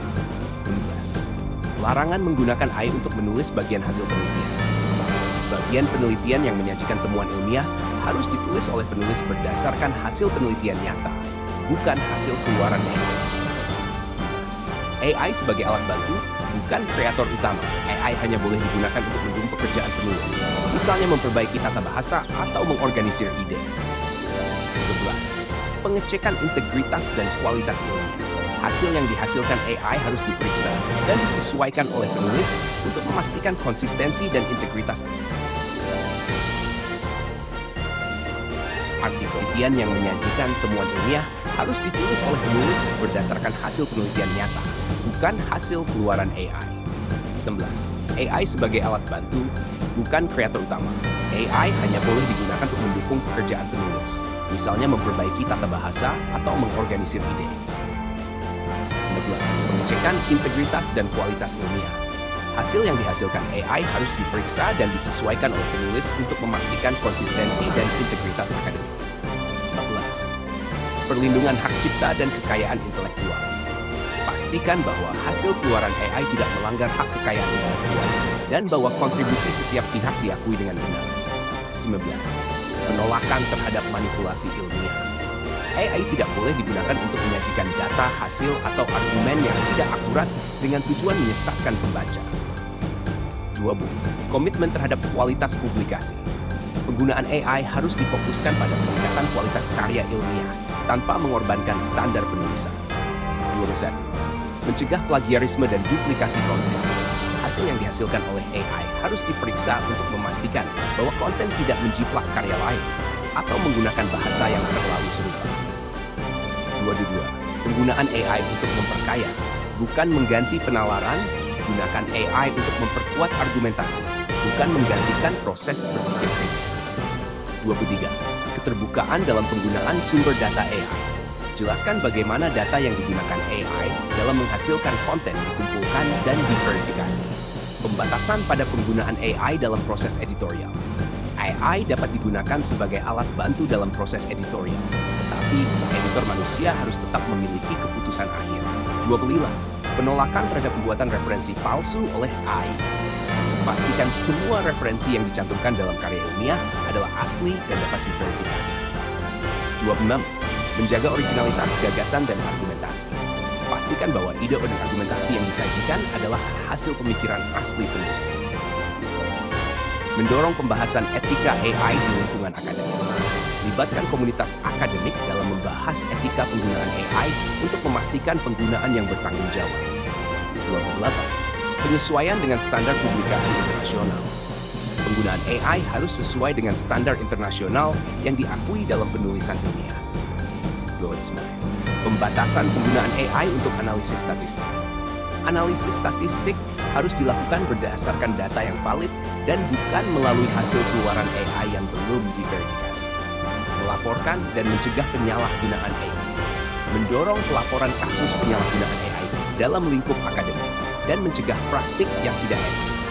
12. Larangan menggunakan AI untuk menulis bagian hasil penelitian. Bagian penelitian yang menyajikan temuan ilmiah harus ditulis oleh penulis berdasarkan hasil penelitian nyata, bukan hasil keluaran AI. 12. AI sebagai alat bantu, bukan kreator utama. AI hanya boleh digunakan untuk mendukung pekerjaan penulis, misalnya memperbaiki tata bahasa atau mengorganisir ide. 11. Pengecekan integritas dan kualitas ilmiah. Hasil yang dihasilkan AI harus diperiksa dan disesuaikan oleh penulis untuk memastikan konsistensi dan integritas. Artikel penelitian yang menyajikan temuan ilmiah harus ditulis oleh penulis berdasarkan hasil penelitian nyata, bukan hasil keluaran AI. 11. AI sebagai alat bantu, bukan kreator utama. AI hanya boleh digunakan untuk mendukung pekerjaan penulis, misalnya memperbaiki tata bahasa atau mengorganisir ide. 12. Pengecekan integritas dan kualitas ilmiah. Hasil yang dihasilkan AI harus diperiksa dan disesuaikan oleh penulis untuk memastikan konsistensi dan integritas akademik. 14. Perlindungan hak cipta dan kekayaan intelektual. Pastikan bahwa hasil keluaran AI tidak melanggar hak kekayaan intelektual dan bahwa kontribusi setiap pihak diakui dengan benar. 19. Penolakan terhadap manipulasi ilmiah. AI tidak boleh digunakan untuk menyajikan data, hasil, atau argumen yang tidak akurat dengan tujuan menyesatkan pembaca. 20. Komitmen terhadap kualitas publikasi. Penggunaan AI harus difokuskan pada peningkatan kualitas karya ilmiah tanpa mengorbankan standar penulisan. 21. Mencegah plagiarisme dan duplikasi konten. Hasil yang dihasilkan oleh AI harus diperiksa untuk memastikan bahwa konten tidak menjiplak karya lain atau menggunakan bahasa yang terlalu serupa. 22. Penggunaan AI untuk memperkaya, bukan mengganti penalaran. Gunakan AI untuk memperkuat argumentasi, bukan menggantikan proses berpikir kritis. 23. Keterbukaan dalam penggunaan sumber data AI. Jelaskan bagaimana data yang digunakan AI dalam menghasilkan konten dikumpulkan dan diverifikasi. Pembatasan pada penggunaan AI dalam proses editorial. AI dapat digunakan sebagai alat bantu dalam proses editorial, tetapi editor manusia harus tetap memiliki keputusan akhir. 25. Penolakan terhadap pembuatan referensi palsu oleh AI. Pastikan semua referensi yang dicantumkan dalam karya ilmiah adalah asli dan dapat diverifikasi. 26. Menjaga originalitas gagasan dan argumentasi. Pastikan bahwa ide dan argumentasi yang disajikan adalah hasil pemikiran asli penulis. Mendorong pembahasan etika AI di lingkungan akademik. Libatkan komunitas akademik dalam membahas etika penggunaan AI untuk memastikan penggunaan yang bertanggung jawab. 28. Penyesuaian dengan standar publikasi internasional. Penggunaan AI harus sesuai dengan standar internasional yang diakui dalam penulisan ilmiah. 29. Pembatasan penggunaan AI untuk analisis statistik. Analisis statistik harus dilakukan berdasarkan data yang valid dan bukan melalui hasil keluaran AI yang belum diverifikasi. Melaporkan dan mencegah penyalahgunaan AI. Mendorong pelaporan kasus penyalahgunaan AI dalam lingkup akademik dan mencegah praktik yang tidak etis.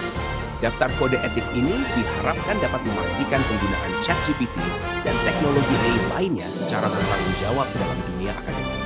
Daftar kode etik ini diharapkan dapat memastikan penggunaan ChatGPT dan teknologi AI lainnya secara bertanggung jawab dalam dunia akademik.